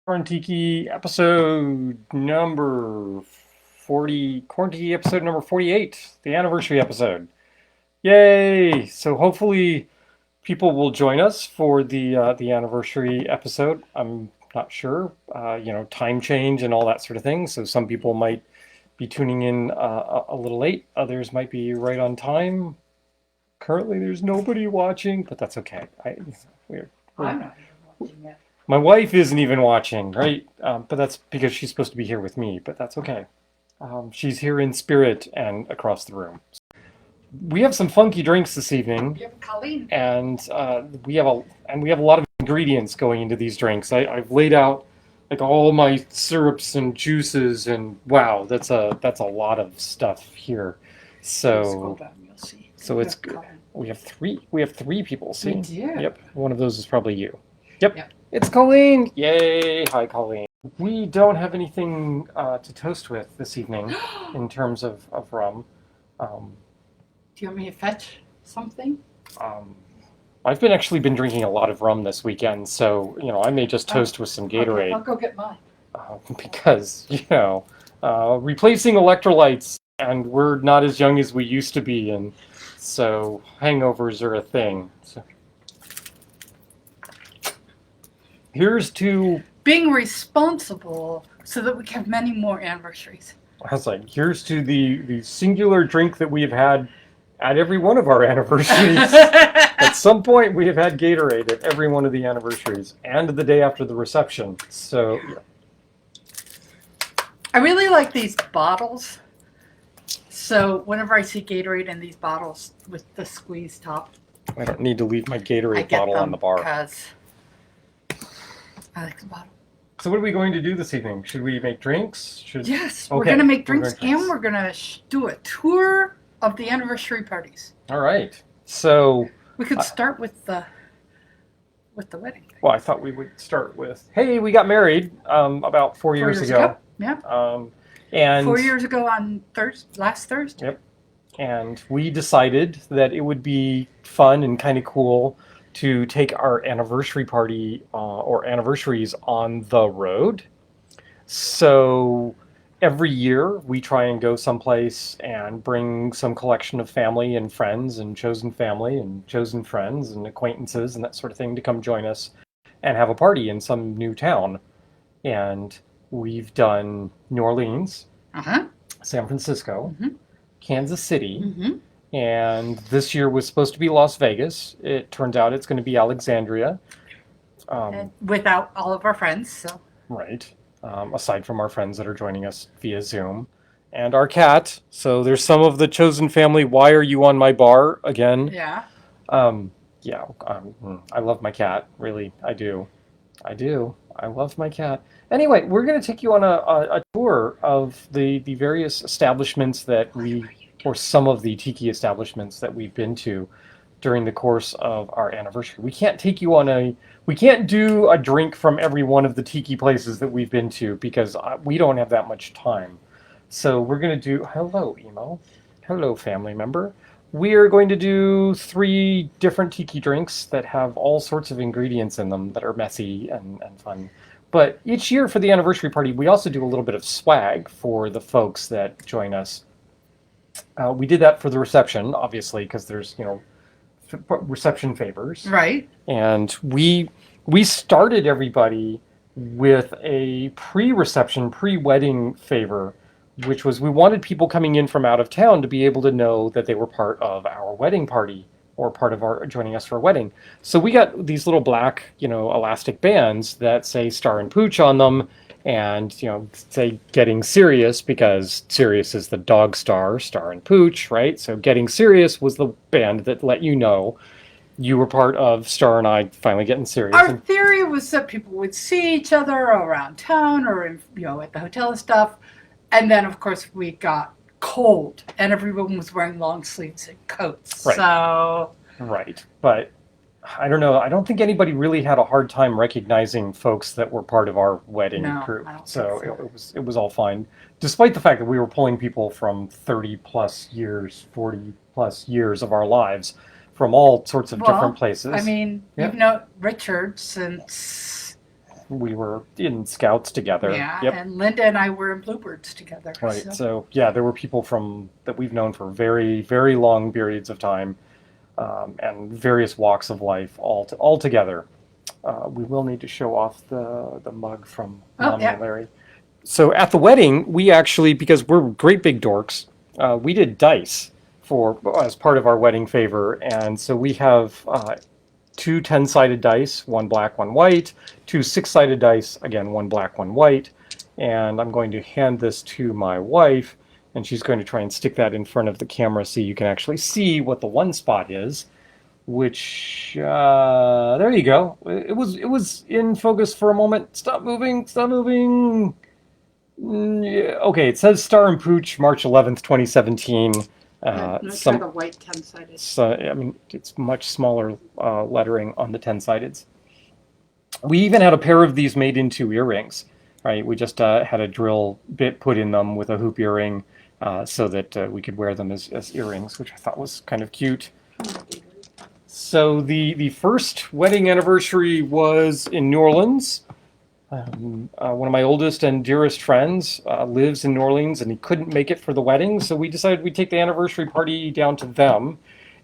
Quarantiki episode number 40, Quarantiki episode number 48, the anniversary episode. Yay! So hopefully people will join us for the anniversary episode. I'm not sure, time change and all that sort of thing. So some people might be tuning in a little late. Others might be right on time. Currently, there's nobody watching, but that's okay. We're I'm not even watching it. My wife isn't even watching, right? But that's because she's supposed to be here with me, but that's okay. She's here in spirit and across the room. We have some funky drinks this evening, You have Colleen. and we have a lot of ingredients going into these drinks. I've laid out like all my syrups and juices, and wow, that's a lot of stuff here. Scroll So down, you'll see. so You it's have good. Colleen. We have three people. See? We do. Yep. One of those is probably you. Yep. Yep. It's Colleen. Yay! Hi, Colleen. We don't have anything to toast with this evening in terms of rum. Um, Do you want me to fetch something? um, I've been drinking a lot of rum this weekend, so I may just toast with some Okay, I'll Gatorade go get mine. because replacing electrolytes, and we're not as young as we used to be, and so hangovers are a thing. So here's to Being responsible so that we can have many more anniversaries. I was like, here's to the singular drink that we have had at every one of our anniversaries. At some point, we have had Gatorade at every one of the anniversaries and the day after the reception. So, yeah. I really like these bottles. So whenever I see Gatorade in these bottles with the squeeze top, I don't need to leave my I Gatorade get bottle them on the bar. because I like the bottle. So, what are we going to do this evening? Should we make drinks? Yes, we're Okay, going to make we're drinks going and we're going to do a tour of the anniversary parties. All right. So, We could start with the wedding thing. well, I thought we would start with, hey, we got married about 4 years ago. Yeah. And 4 years ago on last Thursday. Yep. And we decided that it would be fun and kind of cool to take our anniversary party or anniversaries on the road. So every year we try and go someplace and bring some collection of family and friends and chosen family and chosen friends and acquaintances and that sort of thing to come join us and have a party in some new town. And we've done New Orleans, Uh-huh. San Francisco, Mhm. Kansas City, Mm-hmm. and this year was supposed to be Las Vegas. It turns out it's going to be Alexandria. Without all of our friends, so. Right. Aside from our friends that are joining us via Zoom. And our cat. So there's some of the chosen family. Why are you on my bar again? Yeah. Yeah, I love my cat. Really, I do. I do. I love my cat. Anyway, we're going to take you on a tour of the various establishments that or some of the tiki establishments that we've been to during the course of our anniversary. We can't do a drink from every one of the tiki places that we've been to because we don't have that much time. So we're going to do, hello, Emo. Hello, family member. We are going to do 3 different tiki drinks that have all sorts of ingredients in them that are messy and fun. But each year for the anniversary party, we also do a little bit of swag for the folks that join us. We did that for the reception, obviously, because there's, reception favors. Right. And we started everybody with a pre-reception, pre-wedding favor, which was we wanted people coming in from out of town to be able to know that they were part of our wedding party or part of our joining us for a wedding. So we got these little black, elastic bands that say Star and Pooch on them and, say Getting Serious because Serious is the dog star, Star and Pooch, right? So Getting Serious was the band that let you know you were part of Star and I finally getting serious. Our theory was that people would see each other around town or at the hotel and stuff. And then, of course, we got cold and everyone was wearing long sleeves and coats. Right. So. Right. But I don't know. I don't think anybody really had a hard time recognizing folks that were part of our wedding group. So it was all fine, despite the fact that we were pulling people from 30 plus years, 40 plus years of our lives from all sorts of different places. I mean, you've known Richard since we were in Scouts together. Yeah, Yep. and Linda and I were in Bluebirds together. Right. So yeah, there were people that we've known for very, very long periods of time, and various walks of life all together. We will need to show off the mug from Mommy and Larry. So at the wedding, we actually, because we're great big dorks, we did dice as part of our wedding favor, and so we have 2 10-sided dice, 1 black, 1 white, 2 6-sided dice, again 1 black, 1 white, and I'm going to hand this to my wife, and she's going to try and stick that in front of the camera so you can actually see what the one spot is. Which there you go. It was in focus for a moment. Stop moving. Stop moving. Yeah, okay, it says Star and Pooch, March 11th, 2017. Try the white 10-sided. So, I mean, it's much smaller lettering on the 10-sideds. We even had a pair of these made into earrings, right? We just had a drill bit put in them with a hoop earring so that we could wear them as earrings, which I thought was kind of cute. So the first wedding anniversary was in New Orleans. One of my oldest and dearest friends lives in New Orleans, and he couldn't make it for the wedding, so we decided we'd take the anniversary party down to them.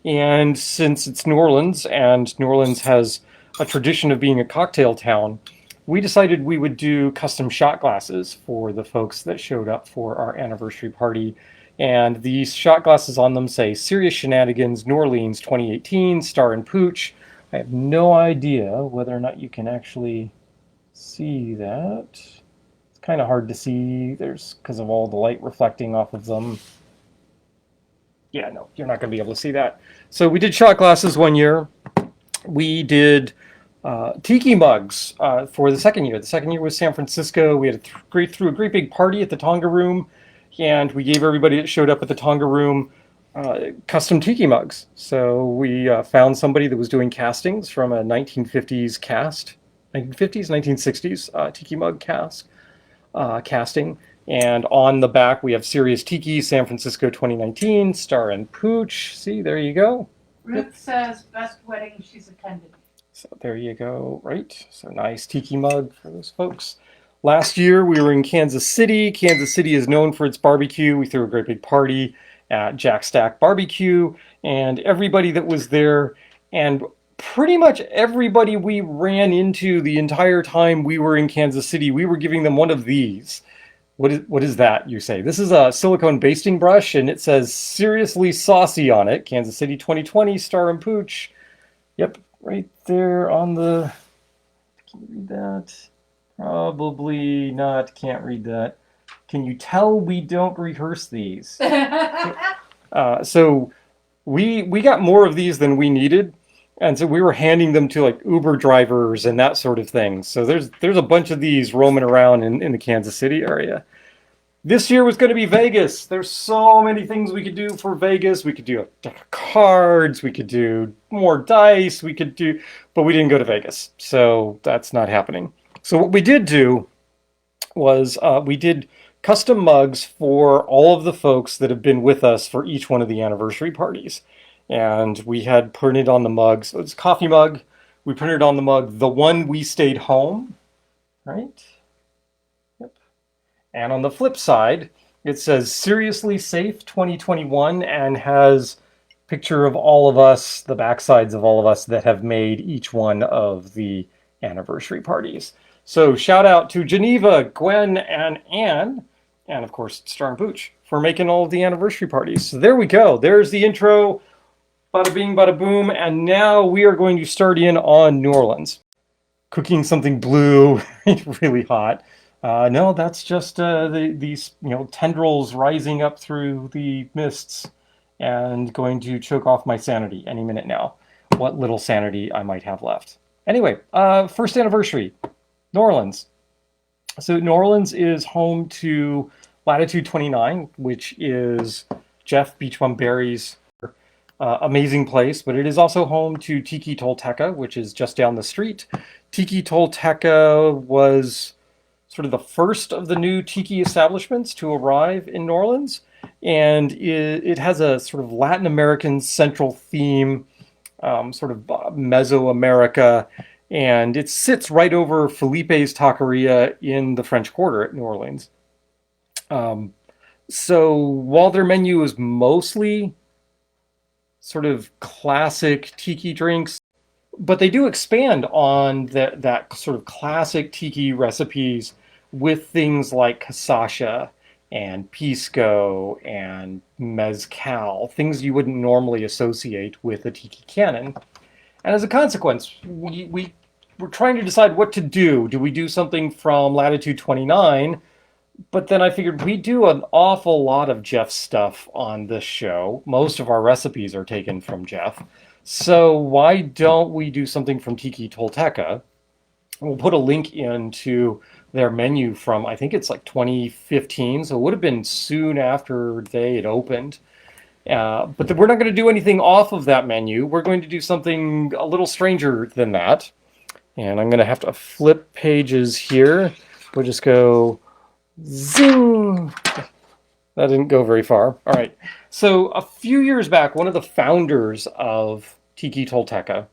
And since it's New Orleans, and New Orleans has a tradition of being a cocktail town, we decided we would do custom shot glasses for the folks that showed up for our anniversary party. And these shot glasses on them say Serious Shenanigans, New Orleans 2018, Star and Pooch. I have no idea whether or not you can actually see that. It's kind of hard to see. Because of all the light reflecting off of them. Yeah, no, you're not going to be able to see that. So we did shot glasses one year. We did Tiki Mugs for the second year. The second year was San Francisco. We had threw a great big party at the Tonga Room, and we gave everybody that showed up at the Tonga Room custom Tiki Mugs. So we found somebody that was doing castings from a 1950s cast. 1950s, 1960s Tiki Mug casting. And on the back, we have Serious Tiki, San Francisco 2019, Star and Pooch. See, there you go. Ruth says best wedding she's attended. So there you go, right? So nice Tiki Mug for those folks. Last year, we were in Kansas City. Kansas City is known for its barbecue. We threw a great big party at Jack Stack Barbecue, and everybody that was there, and pretty much everybody we ran into the entire time we were in Kansas City, we were giving them one of these. What is that, you say? This is a silicone basting brush, and it says Seriously Saucy on it. Kansas City 2020, Star and Pooch. Yep, right there on the... Can you read that? Probably not. Can't read that. Can you tell we don't rehearse these? So we got more of these than we needed. And so we were handing them to like Uber drivers and that sort of thing. So there's a bunch of these roaming around in the Kansas City area. This year was going to be Vegas. There's so many things we could do for Vegas. We could do a deck of cards. We could do more dice. But we didn't go to Vegas. So that's not happening. So what we did do was we did custom mugs for all of the folks that have been with us for each one of the anniversary parties. And we had printed on the mugs, so it's a coffee mug. We printed on the mug, the one we stayed home, right? Yep. And on the flip side, it says Seriously Safe 2021 and has a picture of all of us, the backsides of all of us that have made each one of the anniversary parties. So shout out to Geneva, Gwen, and Anne, and of course Star and Pooch for making all of the anniversary parties. So there we go. There's the intro. Bada bing, bada boom, and now we are going to start in on New Orleans. Cooking something blue, really hot. No, that's just these tendrils rising up through the mists and going to choke off my sanity any minute now. What little sanity I might have left. Anyway, first anniversary, New Orleans. So New Orleans is home to Latitude 29, which is Jeff Beachbum Berry's amazing place, but it is also home to Tiki Tolteca, which is just down the street. Tiki Tolteca was sort of the first of the new tiki establishments to arrive in New Orleans, and it has a sort of Latin American central theme, sort of Mesoamerica, And it sits right over Felipe's Taqueria in the French Quarter at New Orleans. Um, so while their menu is mostly sort of classic tiki drinks, but they do expand on that sort of classic tiki recipes with things like kasasha and pisco and mezcal, things you wouldn't normally associate with a tiki canon. And as a consequence, we're trying to decide what to do. Do we do something from Latitude 29? But then I figured we do an awful lot of Jeff's stuff on this show. Most of our recipes are taken from Jeff. So why don't we do something from Tiki Tolteca? We'll put a link into their menu from, I think it's like 2015, so it would have been soon after they had opened. But we're not going to do anything off of that menu. We're going to do something a little stranger than that. And I'm going to have to flip pages here. We'll just go zing. That didn't go very far. All right. So a few years back, one of the founders of Tiki Tolteca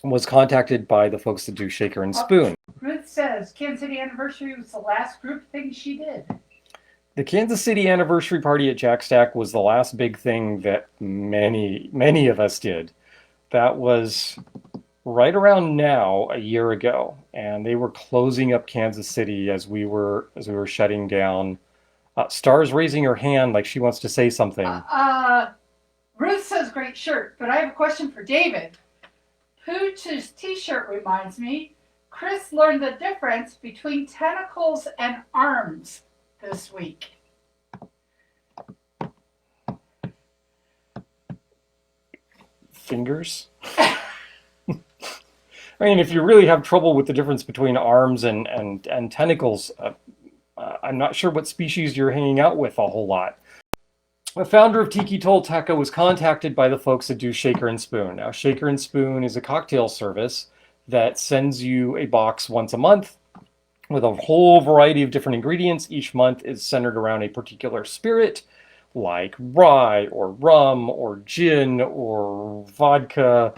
was contacted by the folks that do Shaker and Spoon. Ruth says Kansas City Anniversary was the last group thing she did. The Kansas City anniversary party at Jack Stack was the last big thing that many of us did. That was right around now, a year ago, and they were closing up Kansas City as we were shutting down. Star's raising her hand like she wants to say something. Ruth says great shirt, but I have a question for David. Pooch's t-shirt reminds me. Chris learned the difference between tentacles and arms this week. Fingers? I mean, if you really have trouble with the difference between arms and tentacles, I'm not sure what species you're hanging out with a whole lot. The founder of Tiki Tolteca was contacted by the folks that do Shaker and Spoon. Now, Shaker and Spoon is a cocktail service that sends you a box once a month with a whole variety of different ingredients. Each month is centered around a particular spirit, like rye or rum or gin or vodka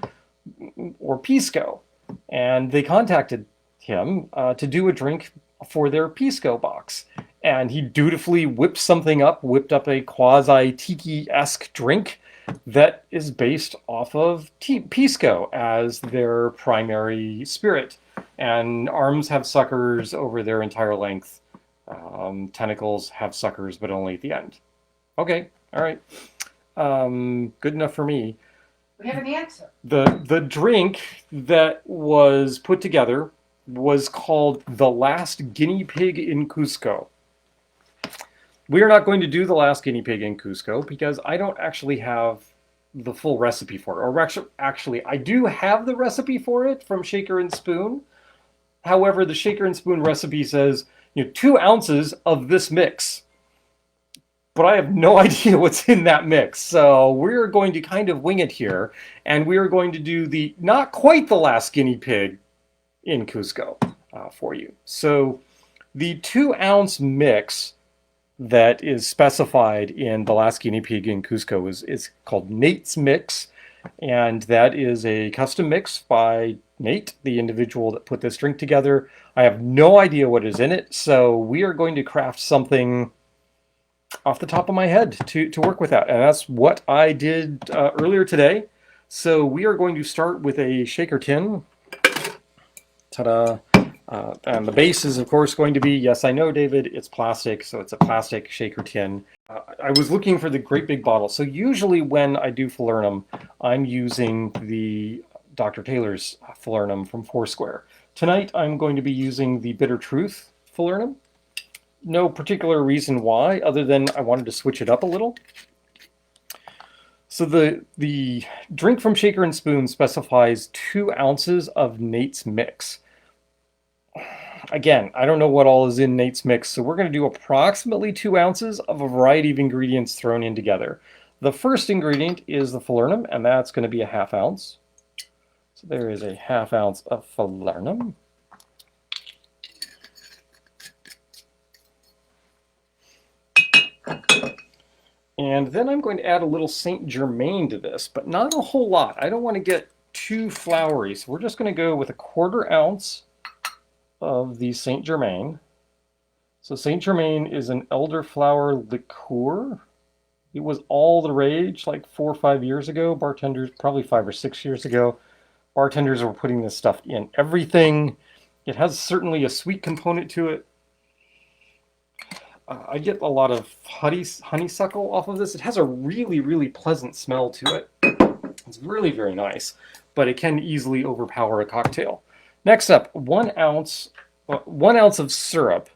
or pisco. And they contacted him to do a drink for their pisco box. And he dutifully whipped up a quasi-tiki-esque drink that is based off of pisco as their primary spirit. And arms have suckers over their entire length. Tentacles have suckers, but only at the end. Okay, all right. Good enough for me. We have an answer. The drink that was put together was called The Last Guinea Pig in Cuzco. We are not going to do The Last Guinea Pig in Cuzco because I don't actually have the full recipe for it. Or actually, I do have the recipe for it from Shaker and Spoon. However, the Shaker and Spoon recipe says, 2 ounces of this mix. But I have no idea what's in that mix. So we're going to kind of wing it here. And we are going to do not quite the last guinea pig in Cuzco for you. So the 2-ounce mix that is specified in The Last Guinea Pig in Cuzco is called Nate's Mix. And that is a custom mix by Nate, the individual that put this drink together. I have no idea what is in it. So we are going to craft something off the top of my head to work with that. And that's what I did earlier today. So we are going to start with a shaker tin. Ta-da. And the base is, of course, going to be, yes, I know, David, it's plastic, so it's a plastic shaker tin. I was looking for the great big bottle. So usually when I do falernum, I'm using the Dr. Taylor's falernum from Foursquare. Tonight, I'm going to be using the Bitter Truth falernum. No particular reason why, other than I wanted to switch it up a little. So the drink from Shaker and Spoon specifies 2 ounces of Nate's Mix. Again, I don't know what all is in Nate's Mix, so we're going to do approximately 2 ounces of a variety of ingredients thrown in together. The first ingredient is the falernum, and that's going to be a 1/2 ounce. So there is a 1/2 ounce of falernum. And then I'm going to add a little Saint Germain to this, but not a whole lot. I don't want to get too flowery. So we're just going to go with a 1/4 ounce of the Saint Germain. So Saint Germain is an elderflower liqueur. It was all the rage like 4 or 5 years ago. Bartenders, probably 5 or 6 years ago, bartenders were putting this stuff in everything. It has certainly a sweet component to it. I get a lot of honeysuckle off of this. It has a really, really pleasant smell to it. It's really very nice, but it can easily overpower a cocktail. Next up, 1 ounce of syrup,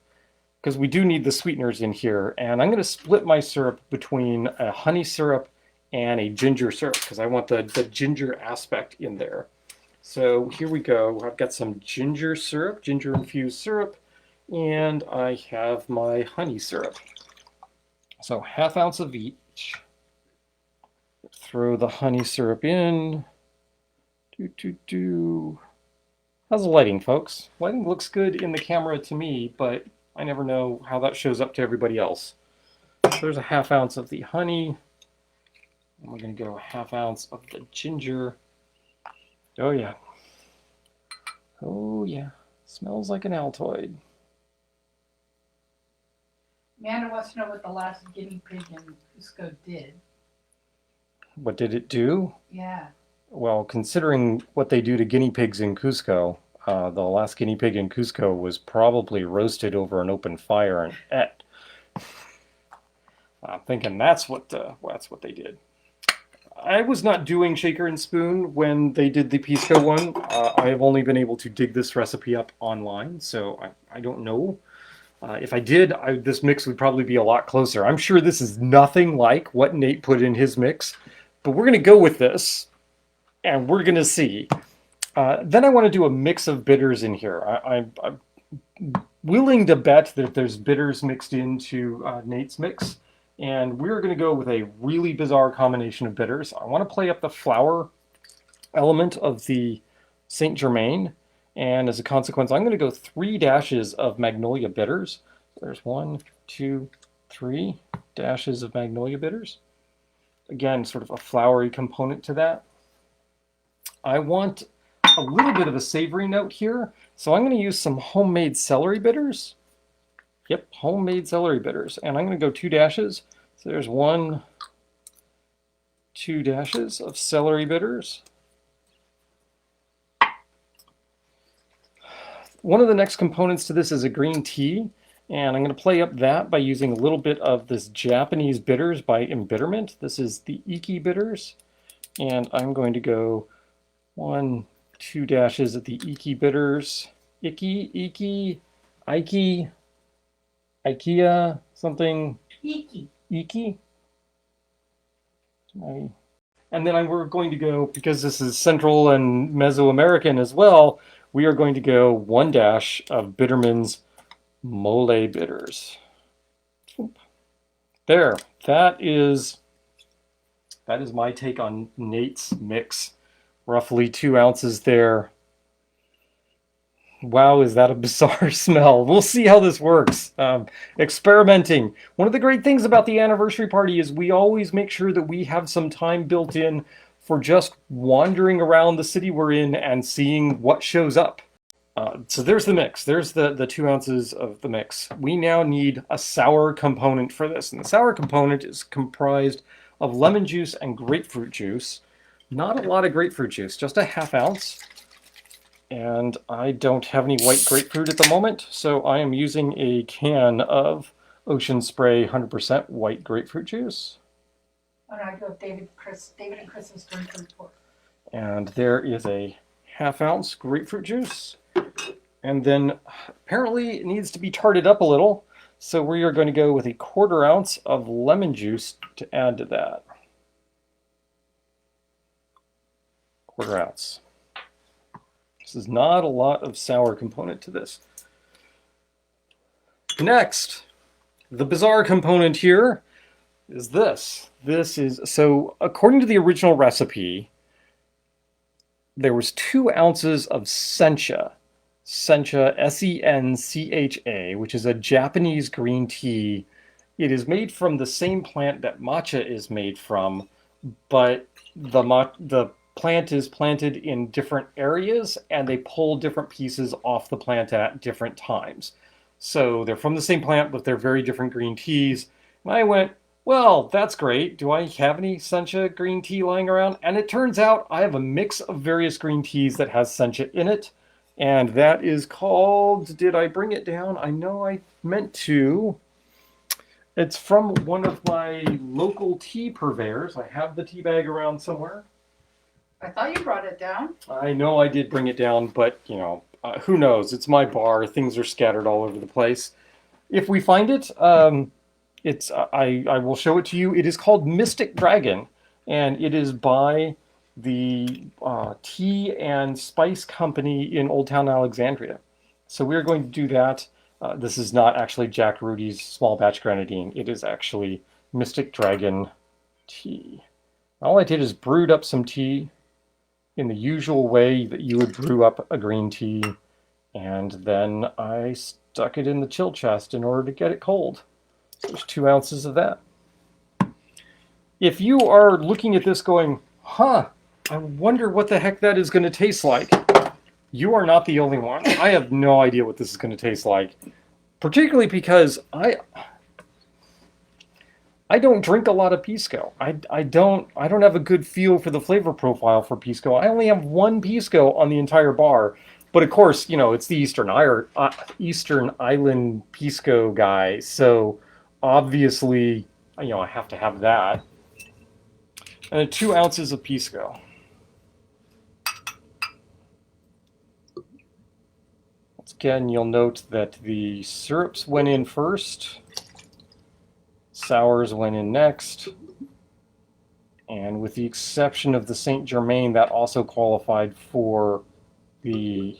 because we do need the sweeteners in here. And I'm going to split my syrup between a honey syrup and a ginger syrup, because I want the ginger aspect in there. So here we go. I've got some ginger syrup, ginger infused syrup, and I have my honey syrup. So 1/2 ounce of each. Throw the honey syrup in. How's the lighting, folks? Lighting looks good in the camera to me, but I never know how that shows up to everybody else. So there's a 1/2 ounce of the honey. And we're going to go 1/2 ounce of the ginger. Oh yeah. Oh yeah. Smells like an Altoid. Amanda wants to know what the last guinea pig in Cusco did. What did it do? Yeah. Well, considering what they do to guinea pigs in Cusco, the last guinea pig in Cusco was probably roasted over an open fire and ate. I'm thinking that's what they did. I was not doing shaker and spoon when they did the Pisco one. I have only been able to dig this recipe up online, so I don't know. If I did, this mix would probably be a lot closer. I'm sure this is nothing like what Nate put in his mix, but we're going to go with this, and we're going to see. Then I want to do a mix of bitters in here. I'm willing to bet that there's bitters mixed into Nate's mix, and we're going to go with a really bizarre combination of bitters. I want to play up the flower element of the Saint Germain, and as a consequence, I'm going to go 3 dashes of Magnolia bitters. There's 1, 2, 3 dashes of Magnolia bitters. Again, sort of a flowery component to that. I want a little bit of a savory note here, so I'm going to use some homemade celery bitters. Yep, homemade celery bitters. And I'm going to go 2 dashes. So there's 1, 2 dashes of celery bitters. One of the next components to this is a green tea, and I'm going to play up that by using a little bit of this Japanese bitters by Embitterment. This is the Iki bitters, and I'm going to go 1, 2 dashes of the Iki bitters. Iki, IKEA, something. Iki. And then we're going to go, because this is Central and Mesoamerican as well, we are going to go 1 dash of Bitterman's Mole bitters. There, that is my take on Nate's mix. Roughly 2 ounces there. Wow, is that a bizarre smell? We'll see how this works. Experimenting. One of the great things about the anniversary party is we always make sure that we have some time built in for just wandering around the city we're in and seeing what shows up. So there's the mix. There's the 2 ounces of the mix. We now need a sour component for this. And the sour component is comprised of lemon juice and grapefruit juice. Not a lot of grapefruit juice, just a 1/2 ounce. And I don't have any white grapefruit at the moment, so I am using a can of Ocean Spray 100% white grapefruit juice. Oh, no, I go with David and Chris's drink report. And there is a 1/2 ounce grapefruit juice. And then apparently it needs to be tarted up a little, so we are going to go with a 1/4 ounce of lemon juice to add to that. 1/4 ounce. This is not a lot of sour component to this. Next, the bizarre component here is this. So according to the original recipe, there was 2 ounces of sencha, Sencha, which is a Japanese green tea. It is made from the same plant that matcha is made from, but the plant is planted in different areas, and they pull different pieces off the plant at different times. So they're from the same plant, but they're very different green teas. And I went, well, that's great. Do I have any sencha green tea lying around? And it turns out I have a mix of various green teas that has sencha in it. And that is called, did I bring it down? I know I meant to. It's from one of my local tea purveyors. I have the tea bag around somewhere. I thought you brought it down. I know I did bring it down, but, you know, who knows? It's my bar. Things are scattered all over the place. If we find it, I will show it to you. It is called Mystic Dragon, and it is by the Tea and Spice Company in Old Town Alexandria. So we're going to do that. This is not actually Jack Rudy's small batch grenadine. It is actually Mystic Dragon tea. All I did is brewed up some tea in the usual way that you would brew up a green tea, and then I stuck it in the chill chest in order to get it cold. So there's 2 ounces of that. If you are looking at this going, huh, I wonder what the heck that is going to taste like, you are not the only one. I have no idea what this is going to taste like, particularly because I don't drink a lot of Pisco. I don't have a good feel for the flavor profile for Pisco. I only have 1 Pisco on the entire bar. But of course, you know, it's the Eastern Island Pisco guy. So obviously, you know, I have to have that. And then 2 ounces of Pisco. Once again, you'll note that the syrups went in first. Sours went in next, and with the exception of the Saint Germain, that also qualified for the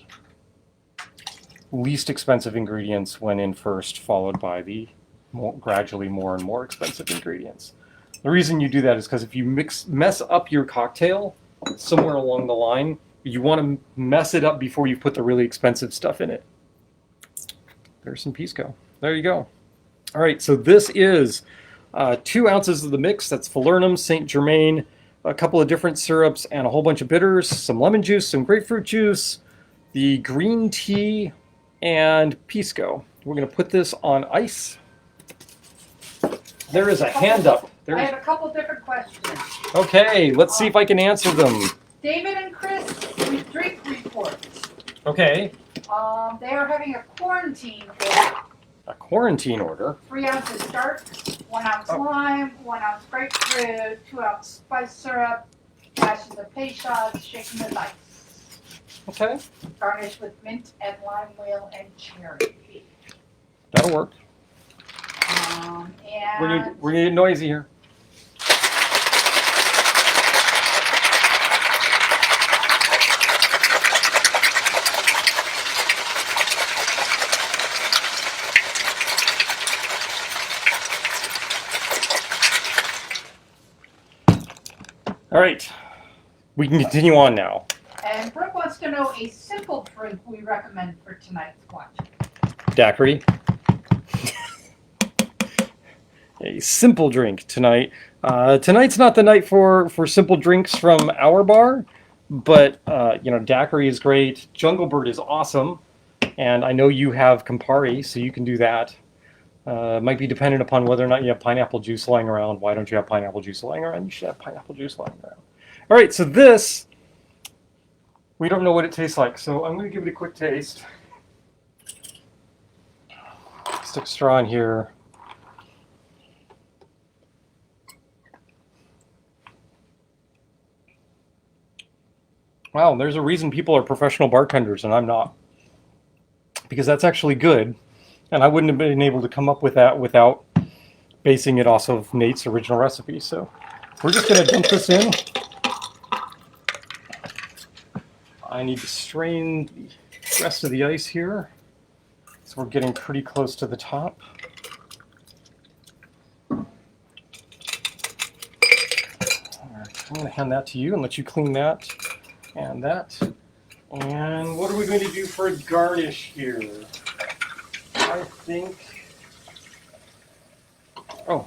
least expensive ingredients went in first, followed by the gradually more and more expensive ingredients. The reason you do that is because if you mess up your cocktail somewhere along the line, you want to mess it up before you put the really expensive stuff in it. There's some Pisco. There you go. All right, so this is 2 ounces of the mix. That's Falernum, Saint Germain, a couple of different syrups, and a whole bunch of bitters, some lemon juice, some grapefruit juice, the green tea, and Pisco. We're going to put this on ice. There is a hand up. I have a couple different questions. Okay, let's see if I can answer them. David and Chris, drink reports. Okay. They are having a quarantine order. A quarantine order? 3 ounces dark, 1 ounce lime, 1 ounce grapefruit, 2 ounce spice syrup, dashes of peychaud, shaken with ice. Okay. Garnish with mint and lime wheel and cherry. That'll work. And we're gonna get noisy here. All right, we can continue on now. And Brooke wants to know a simple drink we recommend for tonight's watch. Daiquiri. A simple drink tonight. Tonight's not the night for simple drinks from our bar, but you know, Daiquiri is great. Jungle Bird is awesome, and I know you have Campari, so you can do that. Might be dependent upon whether or not you have pineapple juice lying around. Why don't you have pineapple juice lying around? You should have pineapple juice lying around. All right, so this, we don't know what it tastes like, so I'm going to give it a quick taste. Stick a straw in here. Wow, there's a reason people are professional bartenders and I'm not. Because that's actually good. And I wouldn't have been able to come up with that without basing it off of Nate's original recipe. So we're just going to dump this in. I need to strain the rest of the ice here. So we're getting pretty close to the top. All right, I'm going to hand that to you and let you clean that and that. And what are we going to do for a garnish here? I think, right,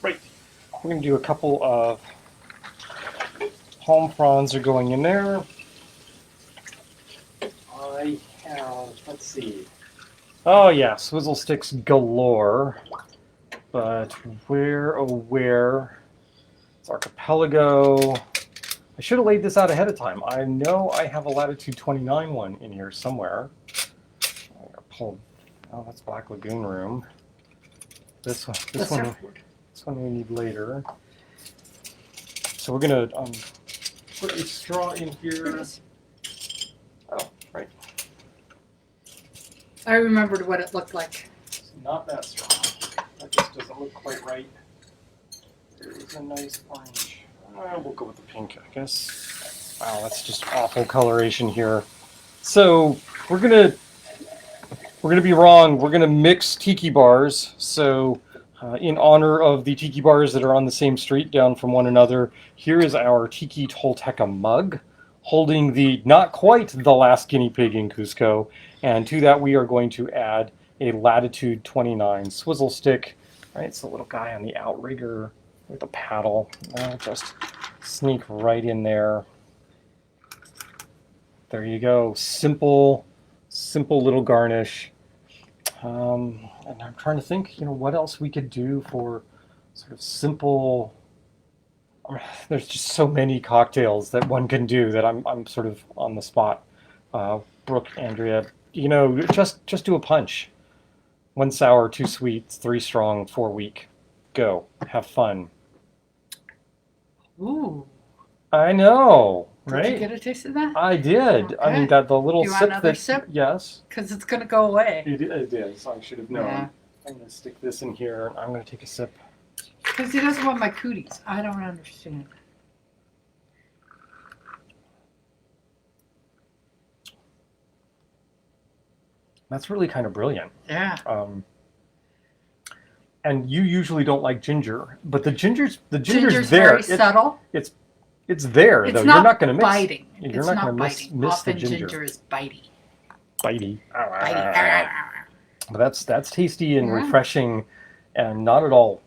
we're going to do a couple of palm fronds are going in there. I have, let's see. Oh yeah, swizzle sticks galore. But where, oh where? It's archipelago. I should have laid this out ahead of time. I know I have a latitude 29 one in here somewhere. I'm gonna pull. Oh, that's Black Lagoon Room. This one we need later. So we're gonna put a straw in here. Oh, right. I remembered what it looked like. It's not that straw. That just doesn't look quite right. There is a nice orange. We'll go with the pink, I guess. Wow, that's just awful coloration here. So we're gonna be wrong. We're gonna mix tiki bars. So in honor of the tiki bars that are on the same street down from one another, here is our Tiki Tolteca mug, holding the not quite the last guinea pig in Cuzco. And to that we are going to add a latitude 29 swizzle stick. Right, it's the little guy on the outrigger with a paddle. I'll just sneak right in there. There you go. Simple little garnish. And I'm trying to think, what else we could do for sort of simple. I mean, there's just so many cocktails that one can do that I'm sort of on the spot. Brooke, Andrea, just do a punch. 1 sour, 2 sweet, 3 strong, 4 weak. Go. Have fun. Ooh. I know, right? Did you get a taste of that? I did. Okay. I mean, the little You want sip another sip? Yes. Because it's going to go away. It is. I should have known. Yeah. I'm going to stick this in here, and I'm going to take a sip. Because he doesn't want my cooties. I don't understand. That's really kind of brilliant. Yeah. And you usually don't like ginger, but the ginger's there. Very subtle. It's there, It's though. not You're not going to miss. biting. You're It's not not going to biting. miss the Often ginger. is bitey. Bitey. Bitey. But that's tasty and Yeah. refreshing, and not at all.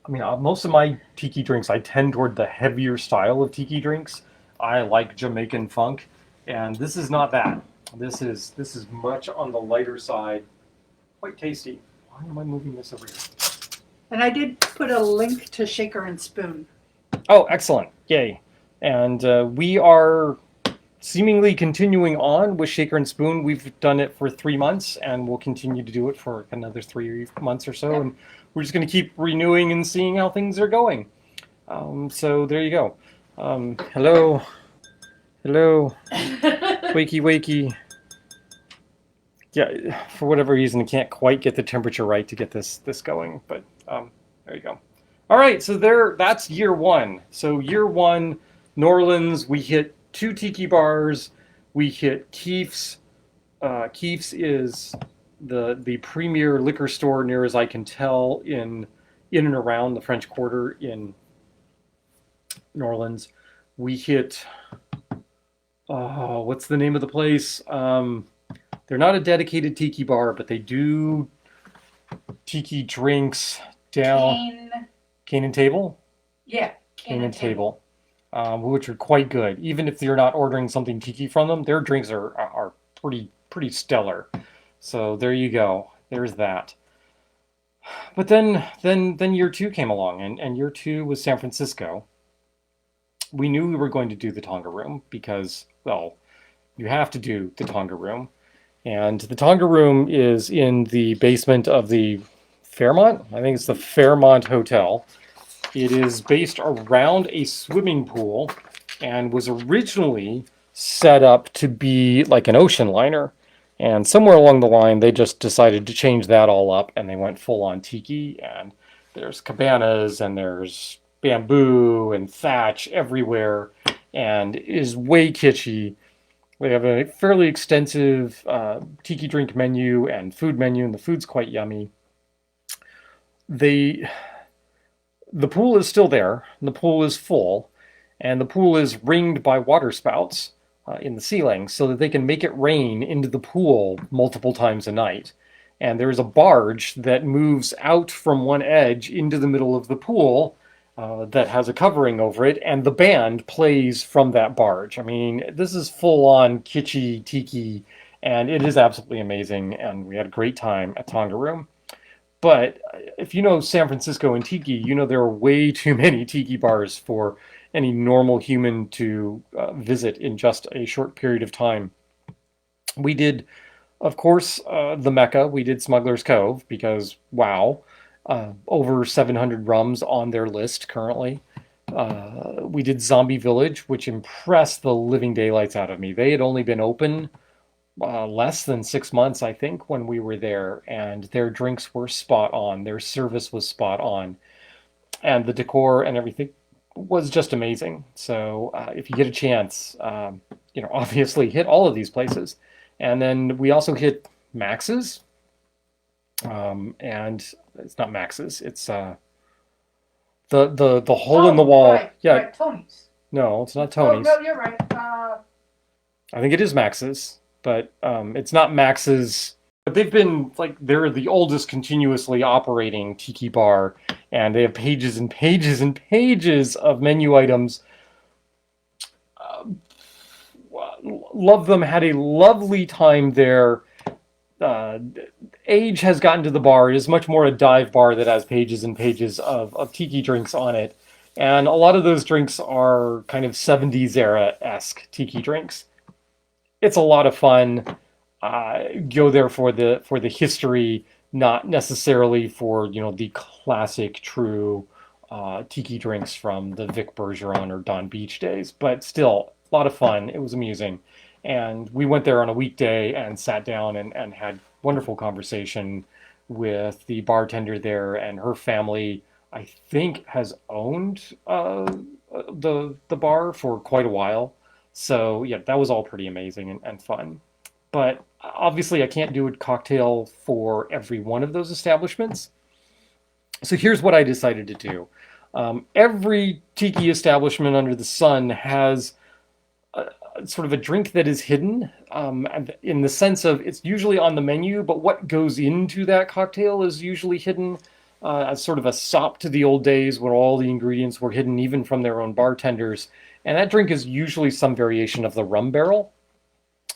I mean, most of my tiki drinks, I tend toward the heavier style of tiki drinks. I like Jamaican funk, and this is not that. This is much on the lighter side. Quite tasty. Why am I moving this over here? And I did put a link to Shaker and Spoon. Oh, excellent. Yay. And we are seemingly continuing on with Shaker and Spoon. We've done it for 3 months, and we'll continue to do it for another 3 months or so. Yep. And we're just going to keep renewing and seeing how things are going. So there you go. Hello. Wakey. Yeah, for whatever reason, I can't quite get the temperature right to get this going, but there you go. All right, so that's year one. So year one, New Orleans, we hit 2 tiki bars. We hit Keefe's. Keefe's is the premier liquor store, near as I can tell, in and around the French Quarter in New Orleans. We hit, what's the name of the place? They're not a dedicated tiki bar, but they do tiki drinks down. Cane and Table? Yeah, Cane and Table. Which are quite good. Even if you're not ordering something tiki from them, their drinks are pretty stellar. So there you go. There's that. But then year 2 came along, and year 2 was San Francisco. We knew we were going to do the Tonga Room because, well, you have to do the Tonga Room. And the Tonga Room is in the basement of the Fairmont. I think it's the Fairmont Hotel. It is based around a swimming pool and was originally set up to be like an ocean liner. And somewhere along the line, they just decided to change that all up, and they went full on tiki. And there's cabanas, and there's bamboo and thatch everywhere, and it is way kitschy. We have a fairly extensive tiki drink menu and food menu, and the food's quite yummy. The pool is still there, and the pool is full, and the pool is ringed by water spouts in the ceiling so that they can make it rain into the pool multiple times a night. And there's a barge that moves out from one edge into the middle of the pool that has a covering over it, and the band plays from that barge. I mean, this is full-on kitschy tiki, and it is absolutely amazing, and we had a great time at Tonga Room. But if you know San Francisco and tiki, you know there are way too many tiki bars for any normal human to visit in just a short period of time. We did, of course, the Mecca. We did Smuggler's Cove because, wow, over 700 rums on their list currently. We did Zombie Village, which impressed the living daylights out of me. They had only been open less than 6 months, I think, when we were there, and their drinks were spot on. Their service was spot on, and the decor and everything was just amazing. So if you get a chance, obviously hit all of these places. And then we also hit Max's, and it's not Max's. It's the hole in the wall. Right, Yeah, right, Tony's. no, it's not Oh, Tony's. no, you're right. I think it is Max's, but it's not Max's. But they've been they're the oldest continuously operating tiki bar, and they have pages and pages and pages of menu items. Love them. Had a lovely time there. Age has gotten to the bar. It is much more a dive bar that has pages and pages of tiki drinks on it. And a lot of those drinks are kind of 70s era-esque tiki drinks. It's a lot of fun. Go there for the history, not necessarily for the classic true tiki drinks from the Vic Bergeron or Don Beach days, but still a lot of fun. It was amusing, and we went there on a weekday and sat down and had wonderful conversation with the bartender there, and her family, I think, has owned the bar for quite a while. So yeah, that was all pretty amazing and fun. But obviously, I can't do a cocktail for every one of those establishments. So here's what I decided to do. Every tiki establishment under the sun has sort of a drink that is hidden, in the sense of it's usually on the menu, but what goes into that cocktail is usually hidden, as sort of a sop to the old days where all the ingredients were hidden even from their own bartenders. And that drink is usually some variation of the rum barrel.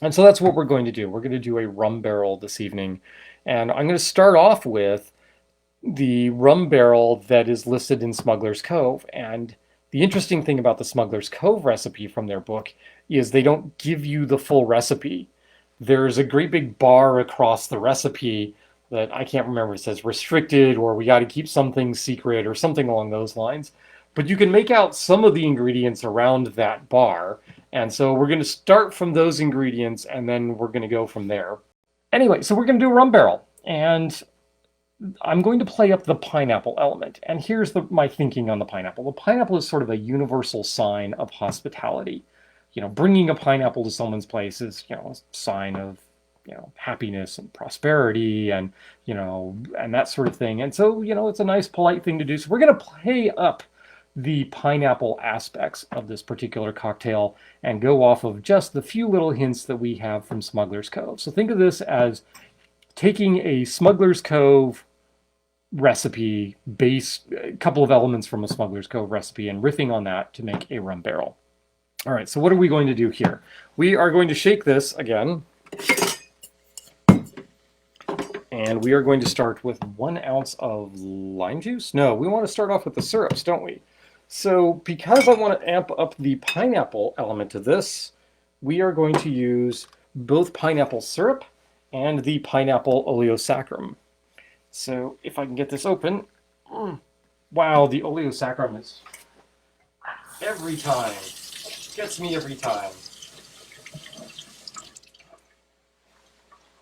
And so that's what we're going to do. We're going to do a rum barrel this evening. And I'm going to start off with the rum barrel that is listed in Smuggler's Cove. And the interesting thing about the Smuggler's Cove recipe from their book is they don't give you the full recipe. There's a great big bar across the recipe that I can't remember. It says restricted, or we got to keep something secret, or something along those lines. But you can make out some of the ingredients around that bar. And so we're going to start from those ingredients, and then we're going to go from there. Anyway, so we're going to do a rum barrel. And I'm going to play up the pineapple element. And here's my thinking on the pineapple. The pineapple is sort of a universal sign of hospitality. Bringing a pineapple to someone's place is, a sign of, happiness and prosperity and, and that sort of thing. And so, it's a nice, polite thing to do. So we're going to play up the pineapple aspects of this particular cocktail and go off of just the few little hints that we have from Smuggler's Cove. So think of this as taking a Smuggler's Cove recipe, a couple of elements from a Smuggler's Cove recipe, and riffing on that to make a rum barrel. All right, so what are we going to do here? We are going to shake this again, and we are going to start with 1 ounce of lime juice. No, we want to start off with the syrups, don't we? So because I want to amp up the pineapple element to this, we are going to use both pineapple syrup and the pineapple oleosaccharum. So if I can get this open, wow, the oleosaccharum is every time. Gets me every time.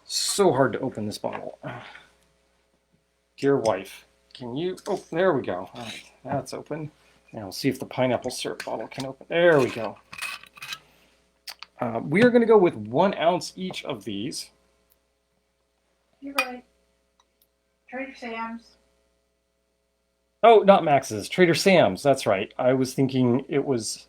So hard to open this bottle. Dear wife, can you... Oh, there we go. All right, that's open. Now we'll see if the pineapple syrup bottle can open. There we go. We are going to go with 1 ounce each of these. You're right. Trad'r Sam's. Oh, not Max's. Trad'r Sam's. That's right. I was thinking it was...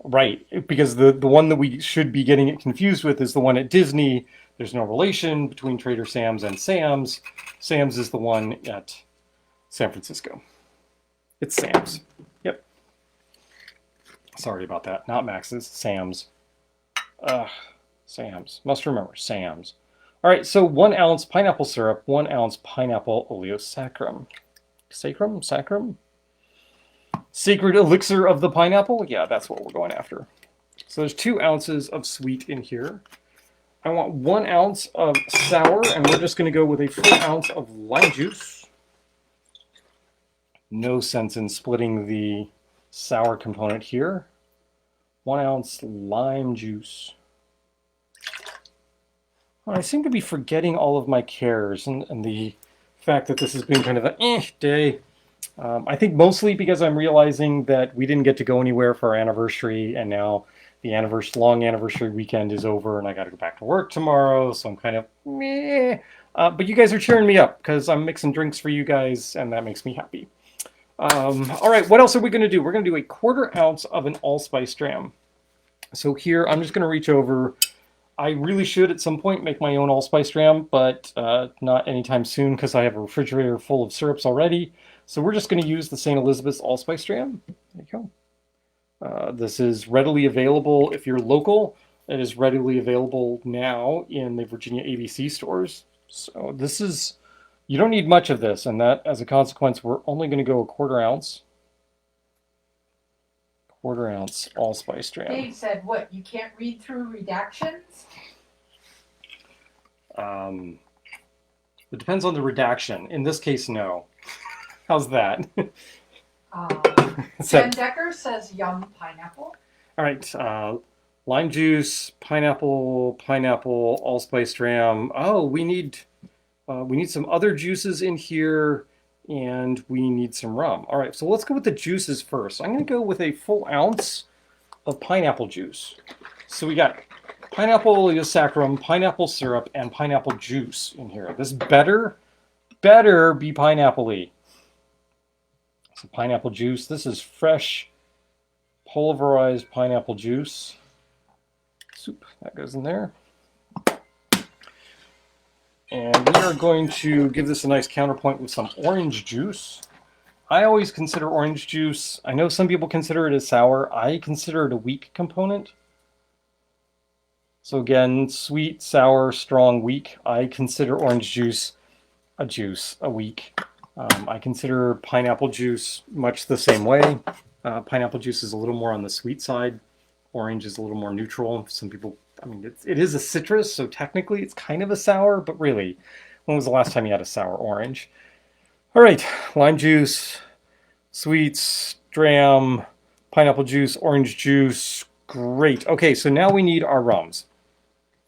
right, because the one that we should be getting it confused with is the one at Disney. There's no relation between Trad'r Sam's and Sam's. Sam's is the one at San Francisco. It's Sam's. Yep. Sorry about that. Not Max's. Sam's. Sam's. Must remember. Sam's. All right, so 1 ounce pineapple syrup, 1 ounce pineapple oleosaccharum. Sacrum? Sacred elixir of the pineapple? Yeah, that's what we're going after. So there's 2 ounces of sweet in here. I want 1 ounce of sour, and we're just going to go with a full ounce of lime juice. No sense in splitting the sour component here. 1 ounce lime juice. Well, I seem to be forgetting all of my cares and the fact that this has been kind of a day. I think mostly because I'm realizing that we didn't get to go anywhere for our anniversary, and now the long anniversary weekend is over, and I got to go back to work tomorrow, so I'm kind of meh. But you guys are cheering me up because I'm mixing drinks for you guys, and that makes me happy. All right, what else are we going to do? We're going to do a 1/4 ounce of an allspice dram. So here, I'm just going to reach over. I really should at some point make my own allspice dram, but not anytime soon because I have a refrigerator full of syrups already. So we're just going to use the St. Elizabeth's allspice dram. There you go. This is readily available if you're local. It is readily available now in the Virginia ABC stores. So this is, you don't need much of this, and that as a consequence, we're only going to go a 1/4 ounce. 1/4 ounce allspice dram. Dave said, what, you can't read through redactions? It depends on the redaction. In this case, no. How's that? Jen Decker says yum pineapple. All right. Lime juice, pineapple, allspice dram. Oh, we need some other juices in here, and we need some rum. All right, so let's go with the juices first. I'm going to go with a full ounce of pineapple juice. So we got pineapple oleosaccharum, pineapple syrup, and pineapple juice in here. This better be pineapple-y. So pineapple juice. This is fresh pulverized pineapple juice. Soup, that goes in there. And we are going to give this a nice counterpoint with some orange juice. I always consider orange juice, I know some people consider it as sour. I consider it a weak component. So again, sweet, sour, strong, weak. I consider orange juice, a weak. I consider pineapple juice much the same way. Pineapple juice is a little more on the sweet side. Orange is a little more neutral. Some people, I mean, it is a citrus, so technically it's kind of a sour, but really, when was the last time you had a sour orange? All right, lime juice, sweets, dram, pineapple juice, orange juice. Great. Okay, so now we need our rums.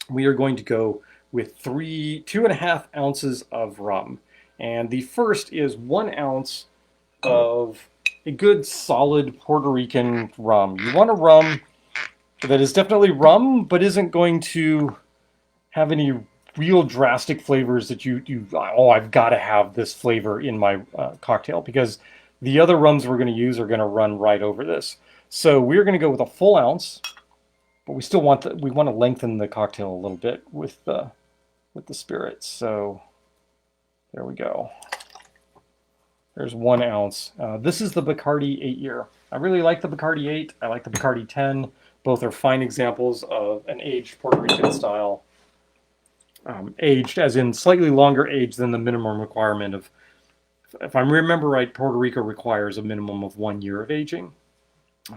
We are going to go with 2.5 ounces of rum. And the first is 1 ounce of a good solid Puerto Rican rum. You want a rum that is definitely rum, but isn't going to have any real drastic flavors that I've got to have this flavor in my cocktail, because the other rums we're going to use are going to run right over this. So we're going to go with a full ounce, but we still want we want to lengthen the cocktail a little bit with the spirits. So there we go. There's 1 ounce. This is the Bacardi 8-year. I really like the Bacardi 8. I like the Bacardi 10. Both are fine examples of an aged Puerto Rican style. Aged as in slightly longer age than the minimum requirement of, if I remember right, Puerto Rico requires a minimum of 1 year of aging.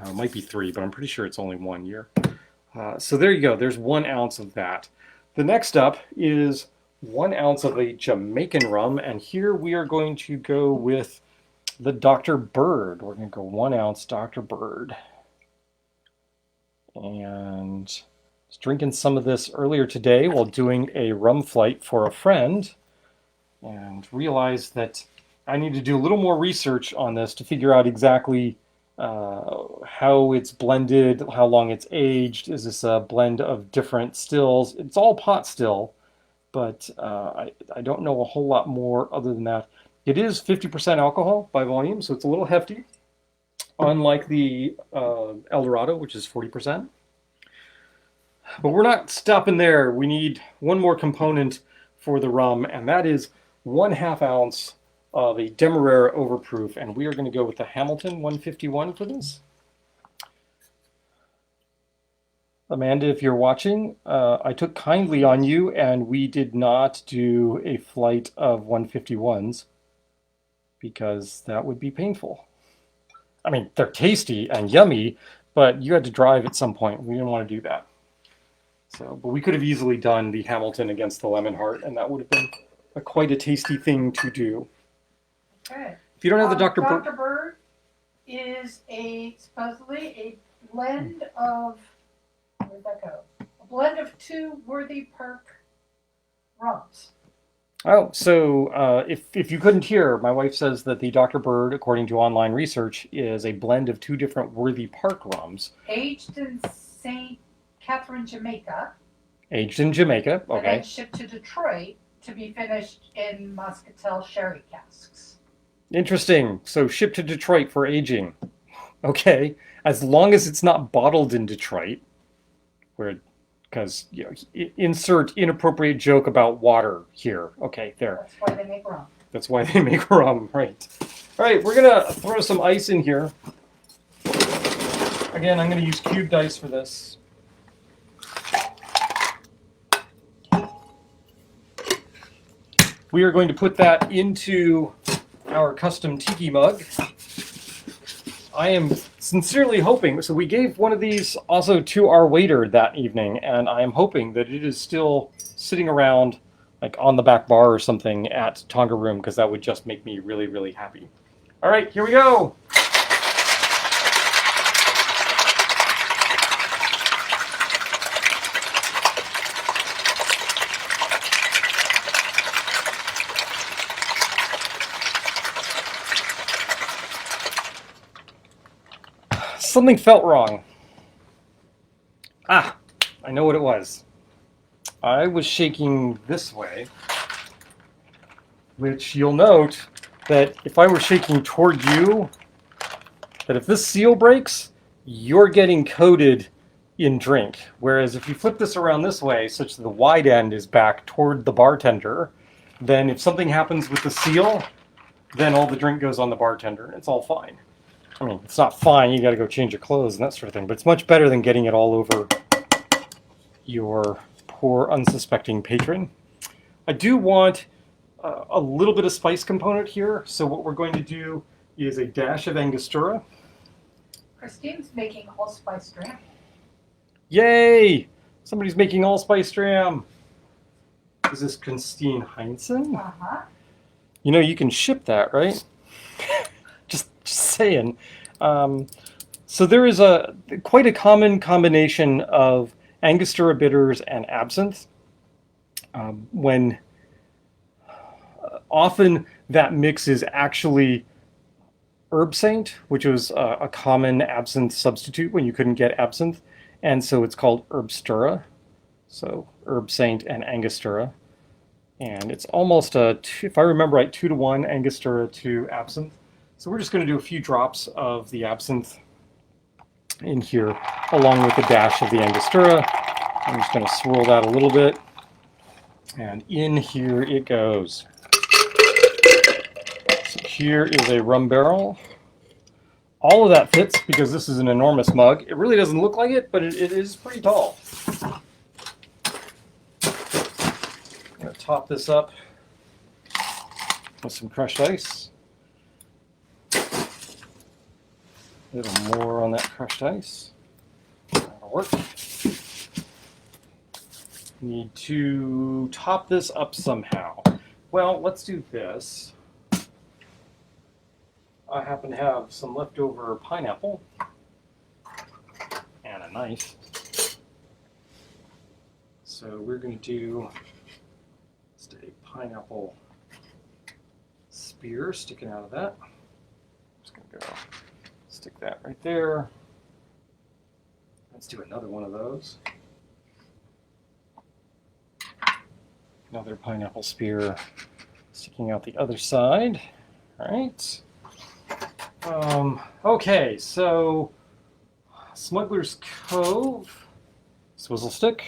It might be 3, but I'm pretty sure it's only 1 year. So there you go. There's 1 ounce of that. The next up is 1 ounce of a Jamaican rum, and here we are going to go with the Dr. Bird. We're going to go 1 ounce Dr. Bird. And I was drinking some of this earlier today while doing a rum flight for a friend, and realized that I need to do a little more research on this to figure out exactly how it's blended, how long it's aged. Is this a blend of different stills? It's all pot still, but I don't know a whole lot more other than that. It is 50% alcohol by volume, so it's a little hefty, unlike the El Dorado, which is 40%. But we're not stopping there. We need one more component for the rum, and that is 1/2 ounce the Demerara Overproof, and we are going to go with the Hamilton 151 for this. Amanda, if you're watching, I took kindly on you, and we did not do a flight of 151s because that would be painful. I mean, they're tasty and yummy, but you had to drive at some point. We didn't want to do that. So, but we could have easily done the Hamilton against the Lemon Heart, and that would have been quite a tasty thing to do. Okay. If you don't have the Dr. Bird, Dr. Bird is supposedly a blend of, where'd that go? A blend of 2 Worthy Park rums. oh, so if you couldn't hear, my wife says that the Dr. Bird, according to online research, is a blend of 2 different Worthy Park rums. Aged in St. Catherine, Jamaica. Aged in Jamaica, And okay. then shipped to Detroit to be finished in Muscatel sherry casks. Interesting. So shipped to Detroit for aging. Okay. As long as it's not bottled in Detroit, where, because, you know, insert inappropriate joke about water here. Okay, there. That's why they make rum. That's why they make rum, right. All right, we're going to throw some ice in here. Again, I'm going to use cubed ice for this. We are going to put that into our custom tiki mug. I am sincerely hoping, so we gave one of these also to our waiter that evening, and I am hoping that it is still sitting around like on the back bar or something at Tonga Room, because that would just make me really, really happy. All right, here we go. Something felt wrong. Ah, I know what it was. I was shaking this way, which you'll note that if I were shaking toward you, that if this seal breaks, you're getting coated in drink. Whereas if you flip this around this way, such that the wide end is back toward the bartender, then if something happens with the seal, then all the drink goes on the bartender, and it's all fine. I mean, it's not fine, you gotta go change your clothes and that sort of thing, but it's much better than getting it all over your poor unsuspecting patron. I do want a little bit of spice component here, so what we're going to do is a dash of Angostura. Christine's making allspice dram. Yay! Somebody's making allspice dram. Is this Christine Heinzen? Uh-huh. You know, you can ship that, right? just saying. So there is quite a common combination of Angostura bitters and absinthe. When often that mix is actually herb saint, which was a common absinthe substitute when you couldn't get absinthe, and so it's called herbstura. So herb saint and Angostura, and it's almost if I remember right, 2-to-1 Angostura to absinthe. So we're just going to do a few drops of the absinthe in here, along with a dash of the Angostura. I'm just going to swirl that a little bit, and in here it goes. So here is a rum barrel. All of that fits because this is an enormous mug. It really doesn't look like it, but it is pretty tall. I'm going to top this up with some crushed ice. A little more on that crushed ice. That'll work. Need to top this up somehow. Well, let's do this. I happen to have some leftover pineapple and a knife. So we're going to do just a pineapple spear sticking out of that. Just going to go stick that right there. Let's do another one of those. Another pineapple spear sticking out the other side. All right. Okay, so Smuggler's Cove, swizzle stick,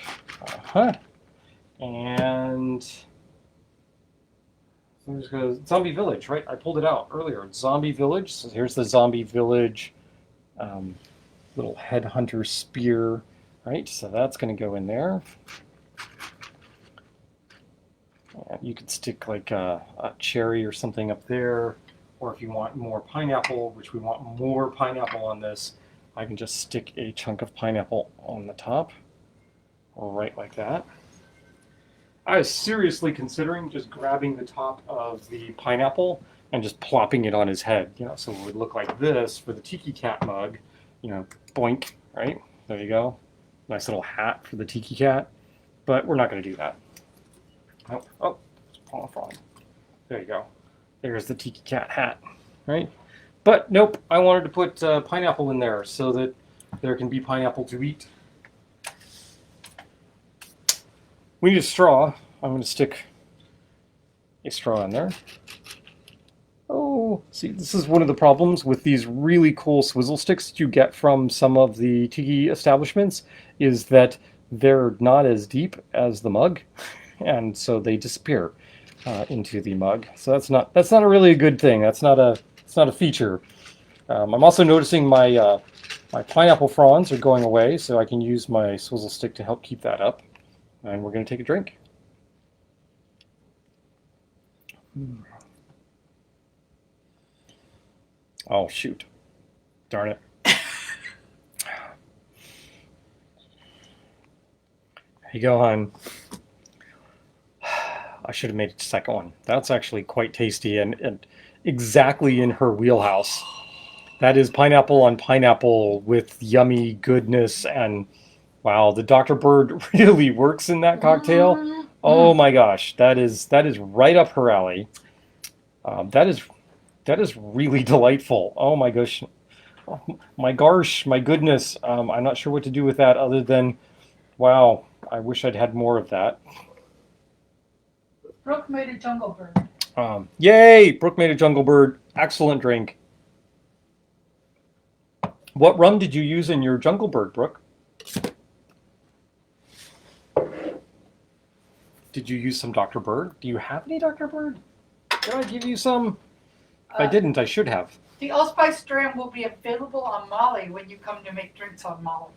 and There's a Zombie Village, right? I pulled it out earlier. Zombie Village. So here's the Zombie Village um, little headhunter spear, right? So that's going to go in there. You could stick like a cherry or something up there, or if you want more pineapple, which we want more pineapple on this, I can just stick a chunk of pineapple on the top, right like that. I was seriously considering just grabbing the top of the pineapple and just plopping it on his head, so it would look like this for the Tiki Cat mug, boink, right? There you go. Nice little hat for the Tiki Cat, but we're not going to do that. Oh, it's off on. There you go. There's the Tiki Cat hat, right? But nope, I wanted to put pineapple in there so that there can be pineapple to eat. We need a straw. I'm going to stick a straw in there. Oh, see, this is one of the problems with these really cool swizzle sticks that you get from some of the tiki establishments, is that they're not as deep as the mug, and so they disappear into the mug. So that's not a really a good thing. It's not a feature. I'm also noticing my my pineapple fronds are going away, so I can use my swizzle stick to help keep that up. And we're going to take a drink. Oh, shoot. Darn it. There you go, hon. I should have made a second one. That's actually quite tasty and exactly in her wheelhouse. That is pineapple on pineapple with yummy goodness, and wow, the Dr. Bird really works in that cocktail. Oh my gosh, that is right up her alley. That is really delightful. Oh my gosh, oh my gosh, my goodness. I'm not sure what to do with that other than, wow, I wish I'd had more of that. Brooke made a jungle bird. Yay! Brooke made a jungle bird. Excellent drink. What rum did you use in your jungle bird, Brooke? Did you use some Dr. Bird? Do you have any Dr. Bird? Did I give you some? If I didn't, I should have. The allspice dram will be available on Molly when you come to make drinks on Molly.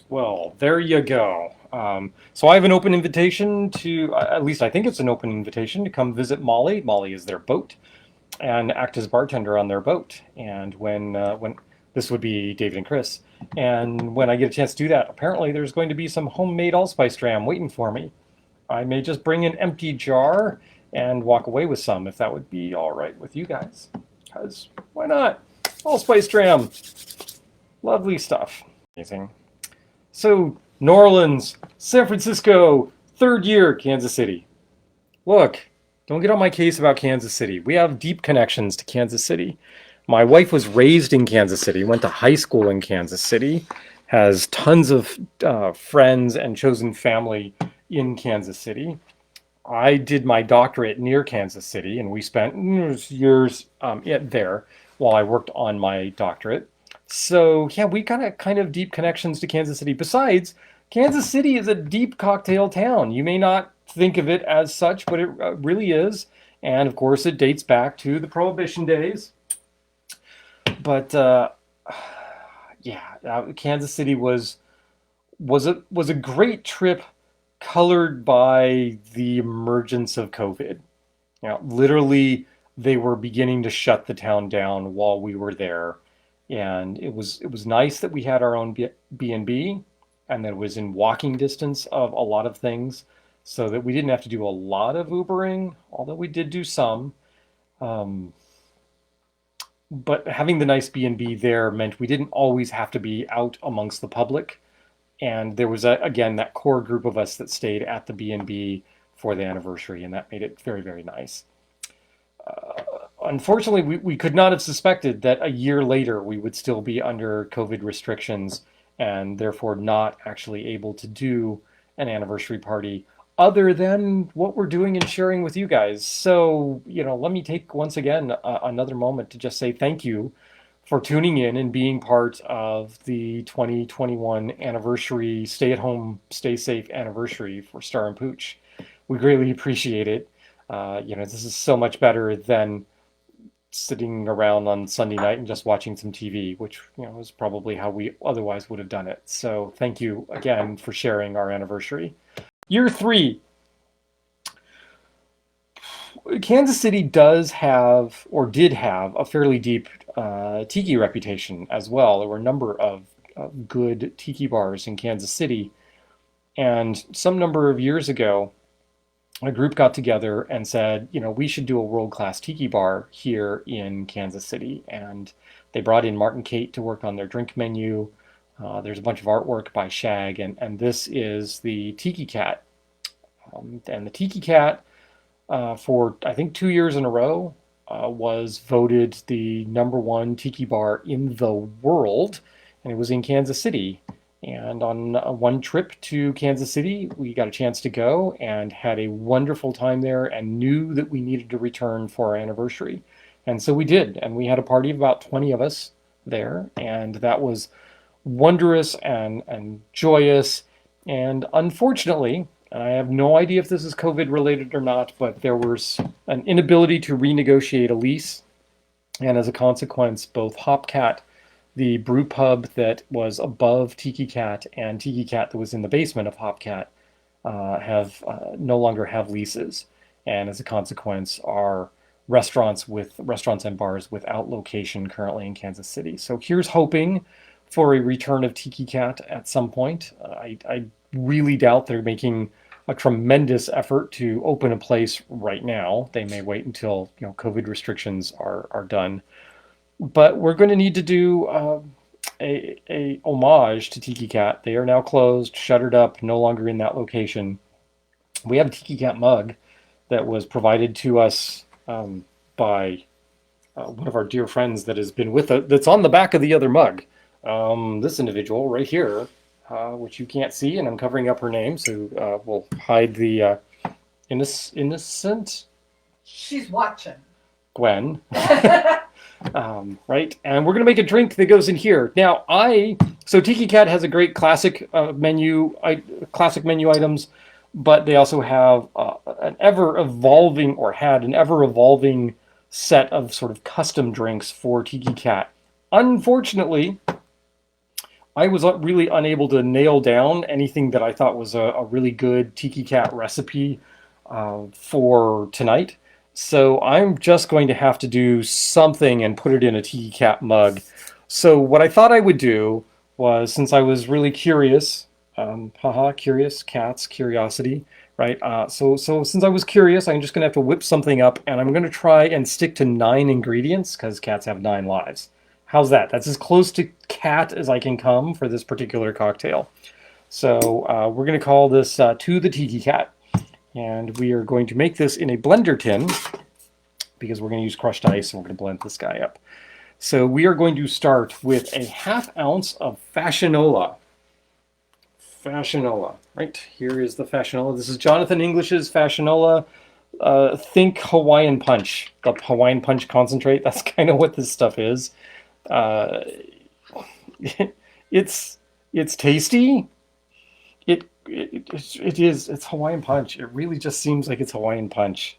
Well, there you go. So I have an open invitation to, at least I think it's an open invitation to come visit Molly. Molly is their boat, and act as bartender on their boat. And when this would be David and Chris, and when I get a chance to do that, apparently there's going to be some homemade allspice dram waiting for me. I may just bring an empty jar and walk away with some, if that would be all right with you guys. Because why not? Allspice dram. Lovely stuff. Amazing. So, New Orleans, San Francisco, third year, Kansas City. Look, don't get on my case about Kansas City. We have deep connections to Kansas City. My wife was raised in Kansas City, went to high school in Kansas City, has tons of friends and chosen family in Kansas City. I did my doctorate near Kansas City, and we spent years there while I worked on my doctorate. So yeah, we got kind of deep connections to Kansas City. Besides, Kansas City is a deep cocktail town. You may not think of it as such, but it really is. And of course, it dates back to the Prohibition days. But yeah, Kansas City was a great trip, colored by the emergence of COVID. Literally, they were beginning to shut the town down while we were there, and it was nice that we had our own B&B, and that it was in walking distance of a lot of things, so that we didn't have to do a lot of Ubering, although we did do some. But having the nice B&B there meant we didn't always have to be out amongst the public. And there was, again, that core group of us that stayed at the B&B for the anniversary, and that made it very, very nice. Unfortunately, we could not have suspected that a year later we would still be under COVID restrictions and therefore not actually able to do an anniversary party other than what we're doing and sharing with you guys. So, let me take once again another moment to just say thank you for tuning in and being part of the 2021 anniversary, stay at home, stay safe anniversary for Star and Pooch. We greatly appreciate it. This is so much better than sitting around on Sunday night and just watching some TV, which is probably how we otherwise would have done it. So thank you again for sharing our anniversary. Year 3. Kansas City does have, or did have, a fairly deep tiki reputation as well. There were a number of good tiki bars in Kansas City, and some number of years ago, a group got together and said, we should do a world-class tiki bar here in Kansas City. And they brought in Martin Kate to work on their drink menu. There's a bunch of artwork by Shag, and this is the Tiki Cat. And the Tiki Cat, for I think 2 years in a row, was voted the #1 tiki bar in the world, and it was in Kansas City. And on one trip to Kansas City, we got a chance to go and had a wonderful time there and knew that we needed to return for our anniversary. And so we did. And we had a party of about 20 of us there. And that was wondrous and joyous. And unfortunately, and I have no idea if this is COVID related or not, but there was an inability to renegotiate a lease. And as a consequence, both Hopcat, the brew pub that was above Tiki Cat, and Tiki Cat that was in the basement of Hopcat have no longer have leases, and as a consequence, are restaurants and bars without location currently in Kansas City. So here's hoping for a return of Tiki Cat at some point. I really doubt they're making a tremendous effort to open a place right now. They may wait until COVID restrictions are done. But we're going to need to do a homage to Tiki Cat. They are now closed, shuttered up, no longer in that location. We have a Tiki Cat mug that was provided to us by one of our dear friends that has been with us, that's on the back of the other mug. This individual right here, which you can't see, and I'm covering up her name, so we'll hide the innocent. She's watching. Gwen. Right, and we're gonna make a drink that goes in here. Now, so Tiki Cat has a great classic menu items, but they also have had an ever evolving set of sort of custom drinks for Tiki Cat. Unfortunately, I was really unable to nail down anything that I thought was a really good Tiki Cat recipe for tonight. So I'm just going to have to do something and put it in a Tiki Cat mug. So what I thought I would do was, since I was really curious, curious, cats, curiosity, right? So since I was curious, I'm just going to have to whip something up, and I'm going to try and stick to 9 ingredients, because cats have 9 lives. How's that? That's as close to cat as I can come for this particular cocktail. So we're going to call this To the Tiki Cat. And we are going to make this in a blender tin, because we're going to use crushed ice, and we're going to blend this guy up. So we are going to start with a 1/2 ounce of Fashionola. Fashionola, right? Here is the Fashionola. This is Jonathan English's Fashionola. Think Hawaiian Punch. The Hawaiian Punch concentrate. That's kind of what this stuff is. It's tasty. It's Hawaiian Punch. It really just seems like it's Hawaiian Punch.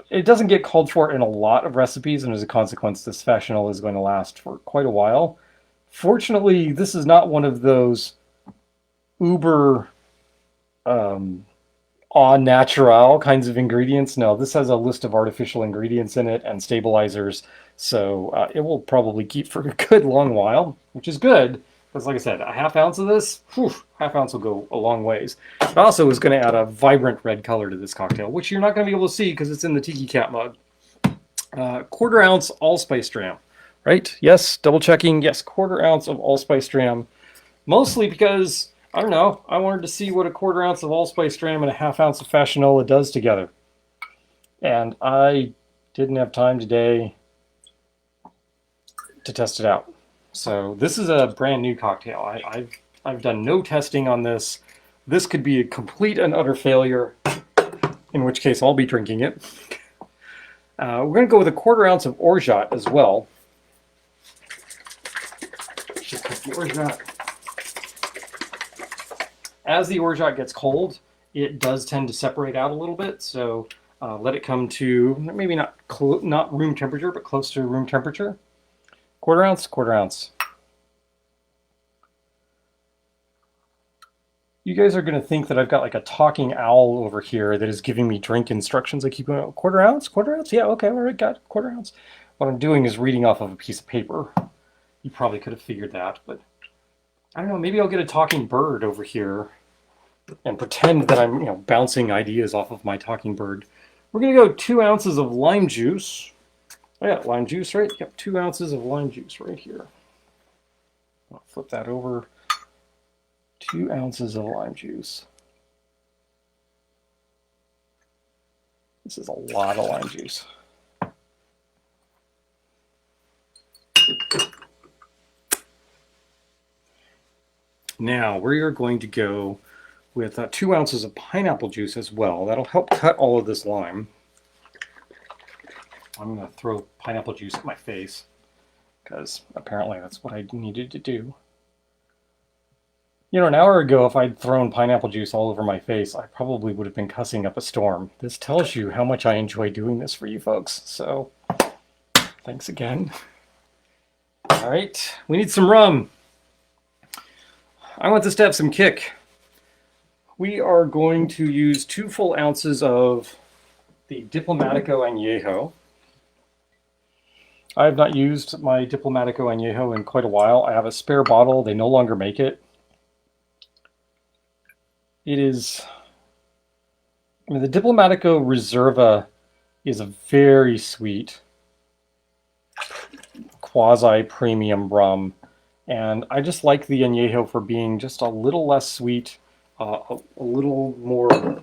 It doesn't get called for in a lot of recipes, and as a consequence, this Fashionola is going to last for quite a while. Fortunately, this is not one of those uber au natural kinds of ingredients. No, this has a list of artificial ingredients in it and stabilizers, so it will probably keep for a good long while, which is good. Because like I said, a 1/2 ounce of this, 1/2 ounce will go a long ways. It also is going to add a vibrant red color to this cocktail, which you're not going to be able to see because it's in the Tiki Cat mug. 1/4 ounce allspice dram, right? Yes, double checking. Yes, 1/4 ounce of allspice dram. Mostly because, I don't know, I wanted to see what a 1/4 ounce of allspice dram and a 1/2 ounce of Fashionola does together. And I didn't have time today to test it out. So this is a brand new cocktail. I've done no testing on this. This could be a complete and utter failure, in which case I'll be drinking it. We're going to go with a 1/4 ounce of orgeat as well. Just put the orgeat. As the orgeat gets cold, it does tend to separate out a little bit. So let it come to maybe not room temperature, but close to room temperature. Quarter ounce, quarter ounce. You guys are going to think that I've got like a talking owl over here that is giving me drink instructions. I keep going, oh, quarter ounce? Quarter ounce? Yeah, okay, all right, got it, quarter ounce. What I'm doing is reading off of a piece of paper. You probably could have figured that, but I don't know, maybe I'll get a talking bird over here and pretend that I'm, bouncing ideas off of my talking bird. We're going to go 2 ounces of lime juice. Oh yeah, lime juice, right? Yep, 2 ounces of lime juice right here. I'll flip that over. 2 ounces of lime juice. This is a lot of lime juice. Now we are going to go with 2 ounces of pineapple juice as well. That'll help cut all of this lime. I'm going to throw pineapple juice at my face because apparently that's what I needed to do. An hour ago, if I'd thrown pineapple juice all over my face, I probably would have been cussing up a storm. This tells you how much I enjoy doing this for you folks. So, thanks again. All right, we need some rum. I want this to have some kick. We are going to use 2 full ounces of the Diplomatico Añejo. I have not used my Diplomatico Añejo in quite a while. I have a spare bottle. They no longer make it. It is, the Diplomatico Reserva is a very sweet quasi-premium rum, and I just like the Añejo for being just a little less sweet, a little more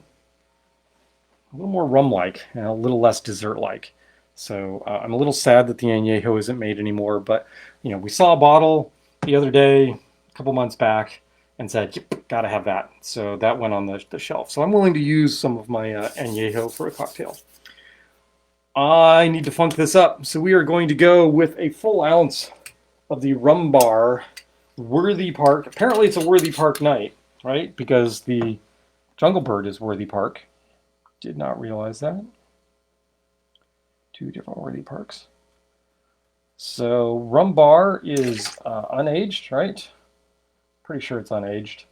rum-like, and a little less dessert-like. So I'm a little sad that the Añejo isn't made anymore, but we saw a bottle the other day, a couple months back, and said, yep, gotta have that. So that went on the shelf. So I'm willing to use some of my Añejo for a cocktail. I need to funk this up. So we are going to go with a full ounce of the Rum Bar Worthy Park. Apparently it's a Worthy Park night, right? Because the Jungle Bird is Worthy Park. Did not realize that. 2 different Worthy Parks. So Rum Bar is unaged, right? Pretty sure it's unaged.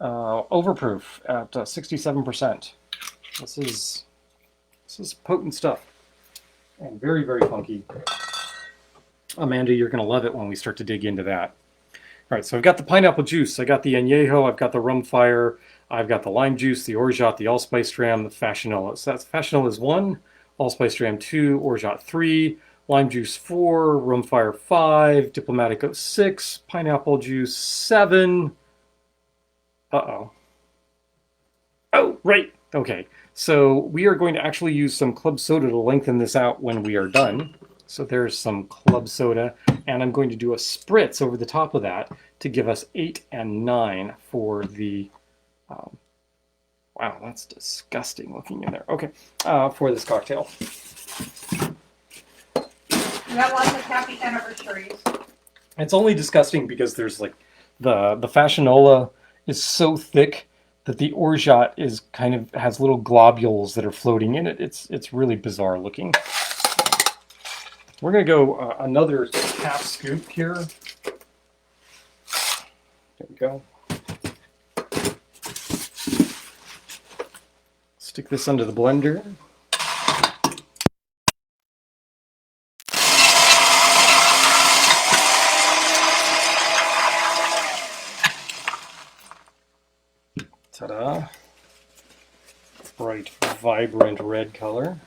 Overproof at 67%. This is potent stuff. And very, very funky. Amanda, you're going to love it when we start to dig into that. All right, so I've got the pineapple juice. I got the Añejo. I've got the Rum Fire. I've got the lime juice, the orgeat, the allspice dram, the fashionola. So that's fashionola is 1, allspice dram 2, orgeat 3, lime juice 4, Rum Fire 5, Diplomatico 6, pineapple juice 7. Uh-oh. Oh, right. Okay. So we are going to actually use some club soda to lengthen this out when we are done. So there's some club soda, and I'm going to do a spritz over the top of that to give us 8 and 9 for the... wow, that's disgusting looking in there. Okay, for this cocktail. We got lots of happy anniversaries. It's only disgusting because there's like the fashionola is so thick that the orgeat is kind of has little globules that are floating in it. It's really bizarre looking. We're gonna go another half scoop here. There we go. Stick this under the blender. Ta-da. Bright, vibrant red color.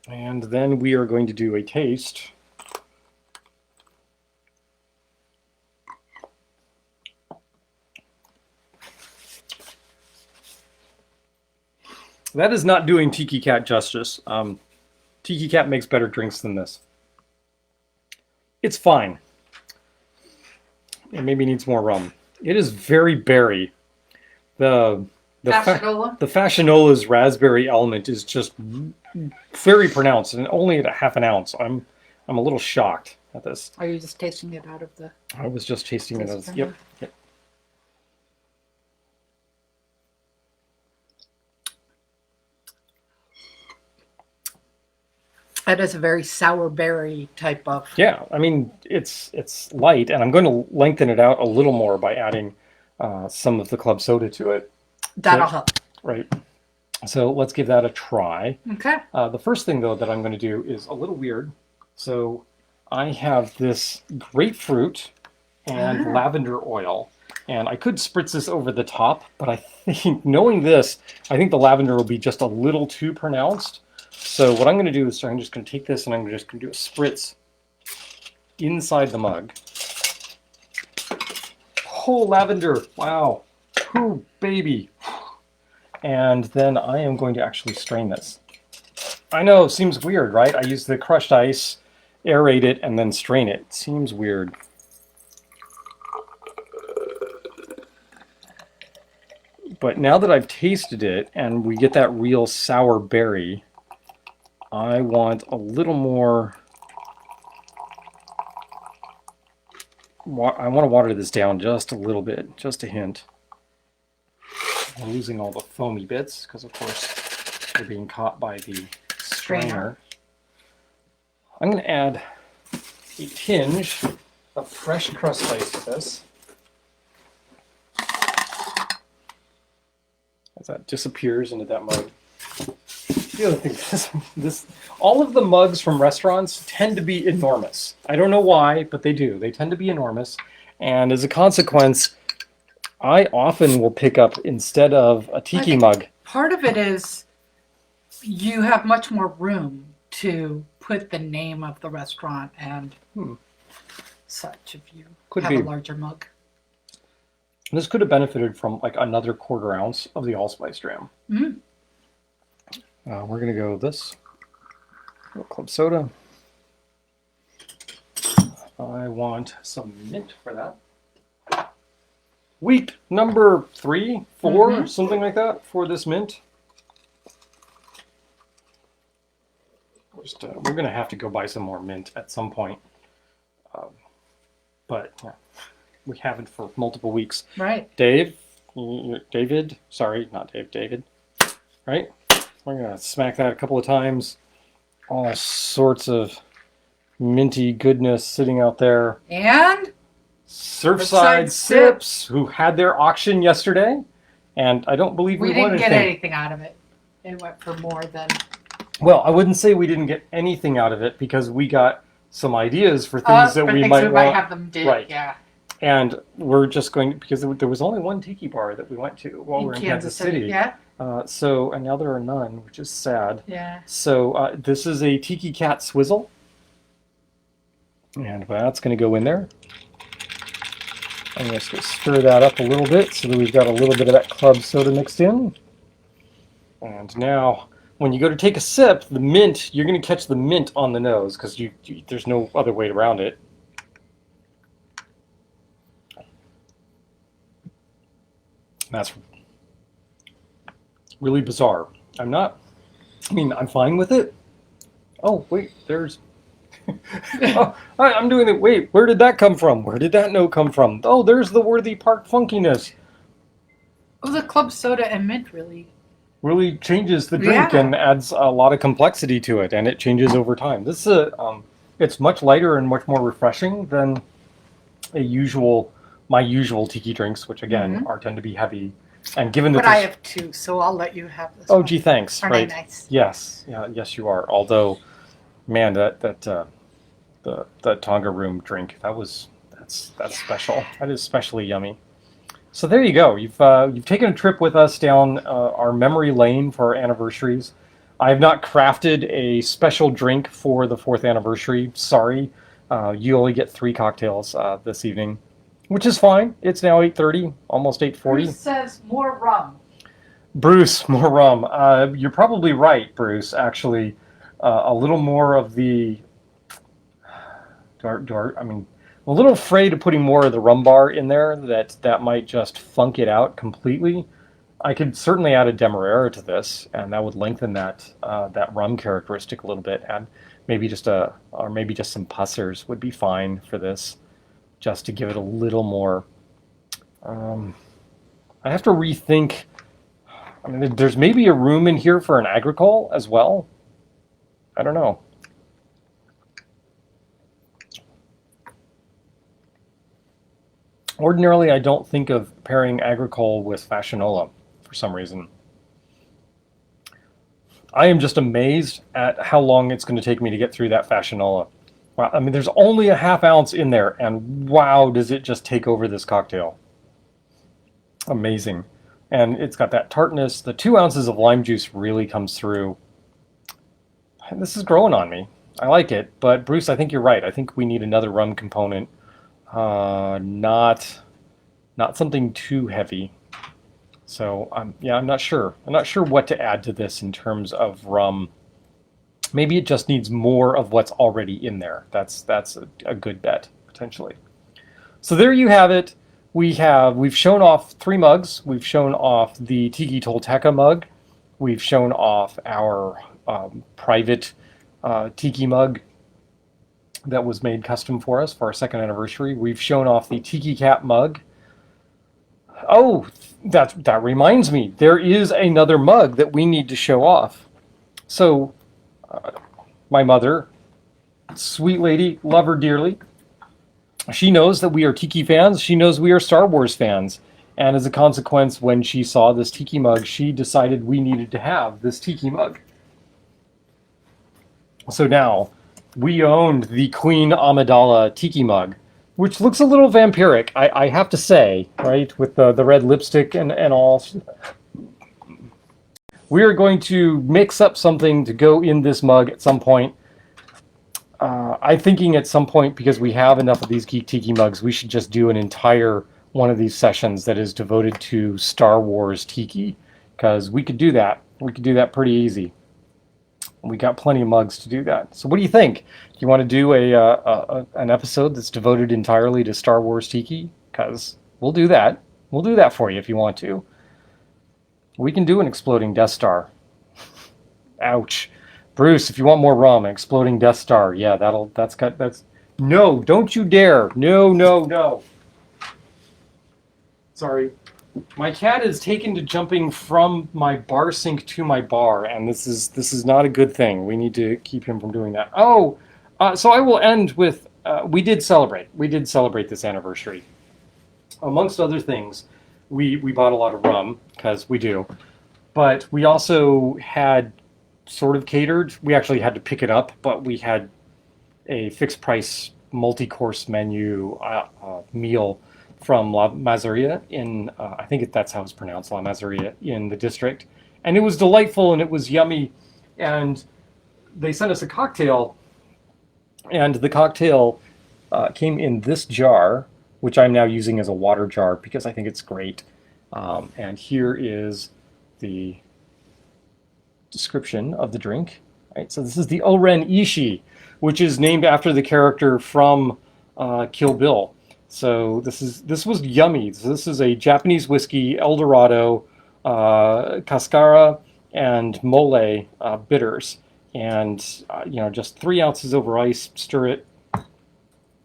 And then we are going to do a taste. That is not doing Tiki Cat justice. Tiki Cat makes better drinks than this. It's fine. It maybe needs more rum. It is very berry. The Fashionola's raspberry element is just very pronounced, and only at a half an ounce. I'm a little shocked. at this. Are you just tasting it out of the... I was just tasting it as, Taste yep. Yep. That is a very sour berry type of... Yeah, I mean, it's light, and I'm going to lengthen it out a little more by adding some of the club soda to it. That'll help. Right. So let's give that a try. Okay. The first thing, though, that I'm going to do is a little weird. So I have this grapefruit and lavender oil, and I could spritz this over the top, but I think, knowing this, I think the lavender will be just a little too pronounced. So what I'm going to do is I'm just going to take this and I'm just going to do a spritz inside the mug. Oh, lavender. Wow. Ooh, baby. And then I am going to actually strain this. I know, it seems weird, right? I use the crushed ice, aerate it, and then strain it. It seems weird. But now that I've tasted it and we get that real sour berry, I want a little more... I want to water this down just a little bit, just a hint. I'm losing all the foamy bits because, of course, they're being caught by the strainer. I'm going to add a tinge of fresh crushed ice to this. As that disappears into that mug. The other thing, all of the mugs from restaurants tend to be enormous. I don't know why, but they do. They tend to be enormous. And as a consequence, I often will pick up, instead of a tiki mug. Part of it is you have much more room to put the name of the restaurant and such if you have a larger mug. This could have benefited from like another 1/4 ounce of the allspice dram. We're going to go with this. A little club soda. I want some mint for that. Week number 3, 4, something like that for this mint. We're going to have to go buy some more mint at some point. But yeah, we haven't for multiple weeks. Right. David, sorry, not Dave, David. Right? We're going to smack that a couple of times. All sorts of minty goodness sitting out there. And Surfside Sips, who had their auction yesterday, and I don't believe we didn't get anything out of it. It went for more than... Well, I wouldn't say we didn't get anything out of it because we got some ideas for things that we might want. Have them do. Right. Yeah. And we're just going, because there was only one tiki bar that we went to while we were in Kansas City. Yeah. And now there are none, which is sad. Yeah. So this is a Tiki Cat swizzle. And that's going to go in there. I'm just going to stir that up a little bit so that we've got a little bit of that club soda mixed in. And now, when you go to take a sip, the mint, you're going to catch the mint on the nose because there's no other way around it. That's really bizarre. I'm fine with it. Oh, wait, there's... oh, I'm doing it. Wait, where did that come from? Where did that note come from? Oh, there's the Worthy Park funkiness. Oh, the club soda and mint really changes the drink and adds a lot of complexity to it, and it changes over time. This is it's much lighter and much more refreshing than my usual tiki drinks, which again tend to be heavy. And given that I have 2, so I'll let you have this. Oh, gee, thanks. Aren't right. I nice? Yes, yes, you are. Although, man, the Tonga Room drink that's special. That is especially yummy. So there you go. You've taken a trip with us down our memory lane for our anniversaries. I have not crafted a special drink for the 4th anniversary. Sorry, you only get 3 cocktails this evening, which is fine. It's now 8:30, almost 8:40. Bruce says more rum. Bruce, more rum. You're probably right, Bruce. Actually, a little more of the. I'm a little afraid of putting more of the rum bar in there. That might just funk it out completely. I could certainly add a demerara to this, and that would lengthen that rum characteristic a little bit. Add maybe just maybe just some pussers would be fine for this, just to give it a little more. I have to rethink. I mean, there's maybe a room in here for an agricole as well. I don't know. Ordinarily, I don't think of pairing agricole with fashionola for some reason. I am just amazed at how long it's going to take me to get through that fashionola. Wow, I mean, there's only a half ounce in there, and wow, does it just take over this cocktail. Amazing. And it's got that tartness. The 2 ounces of lime juice really comes through. And this is growing on me. I like it, but Bruce, I think you're right. I think we need another rum component. Not something too heavy. So I'm not sure. I'm not sure what to add to this in terms of rum. Maybe it just needs more of what's already in there. That's a good bet potentially. So there you have it. We've shown off 3 mugs. We've shown off the Tiki Tolteca mug. We've shown off our private Tiki mug that was made custom for us for our 2nd anniversary. We've shown off the Tiki Cat mug. Oh, that reminds me. There is another mug that we need to show off. So, my mother, sweet lady, love her dearly. She knows that we are Tiki fans. She knows we are Star Wars fans. And as a consequence, when she saw this Tiki mug, she decided we needed to have this Tiki mug. So now, we owned the Queen Amidala Tiki mug, which looks a little vampiric, I have to say, right? With the red lipstick and all. We are going to mix up something to go in this mug at some point. I'm thinking at some point, because we have enough of these Geek Tiki mugs, we should just do an entire one of these sessions that is devoted to Star Wars Tiki, because we could do that. We could do that pretty easy. We got plenty of mugs to do that. So what do you think? Do you want to do an episode that's devoted entirely to Star Wars Tiki? Because we'll do that. We'll do that for you if you want to. We can do an exploding Death Star. Ouch. Bruce, if you want more rum, an exploding Death Star. Yeah, that's... No, don't you dare. No. Sorry. My cat is taken to jumping from my bar sink to my bar, and this is not a good thing. We need to keep him from doing that. Oh, so I will end with, we did celebrate. We did celebrate this anniversary. Amongst other things, we bought a lot of rum, because we do. But we also had sort of catered. We actually had to pick it up, but we had a fixed price multi-course menu meal from La Mazaria in, I think that's how it's pronounced, La Mazaria in the district. And it was delightful and it was yummy. And they sent us a cocktail, and the cocktail came in this jar, which I'm now using as a water jar because I think it's great. And here is the description of the drink. Right, so this is the Oren Ishii, which is named after the character from Kill Bill. So this was yummy. So this is a Japanese whiskey, Eldorado, Cascara, and Mole bitters, and just 3 ounces over ice. Stir it.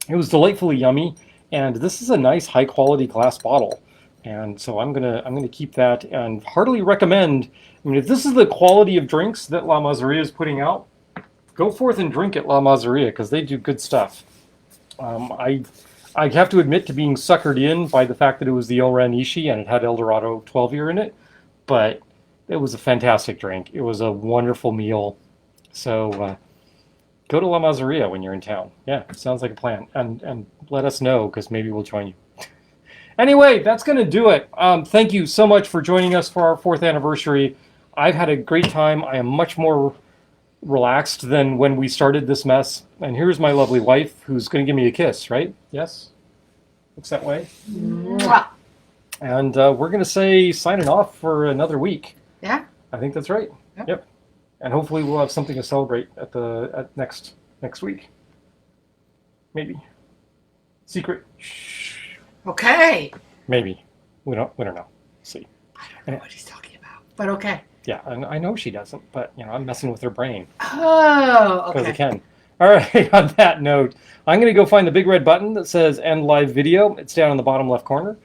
It was delightfully yummy, and this is a nice high quality glass bottle. And so I'm gonna keep that and heartily recommend. I mean, if this is the quality of drinks that La Mazaria is putting out, go forth and drink at La Mazaria because they do good stuff. I have to admit to being suckered in by the fact that it was the Oren Ishii and it had Eldorado 12-year in it, but it was a fantastic drink. It was a wonderful meal. So go to La Mazaria when you're in town. Yeah, sounds like a plan. And let us know because maybe we'll join you. Anyway, that's going to do it. Thank you so much for joining us for our 4th anniversary. I've had a great time. I am much more relaxed than when we started this mess. And here's my lovely wife who's going to give me a kiss, right? Yes? Looks that way. Mwah. And we're going to say signing off for another week. Yeah. I think that's right. Yep. And hopefully we'll have something to celebrate at next week. Maybe. Secret. Shh. Okay. Maybe. We don't know. See. I don't know what he's talking about, but okay. Yeah, I know she doesn't, but I'm messing with her brain. Oh, okay. Because I can. All right, on that note, I'm going to go find the big red button that says End Live Video. It's down in the bottom left corner.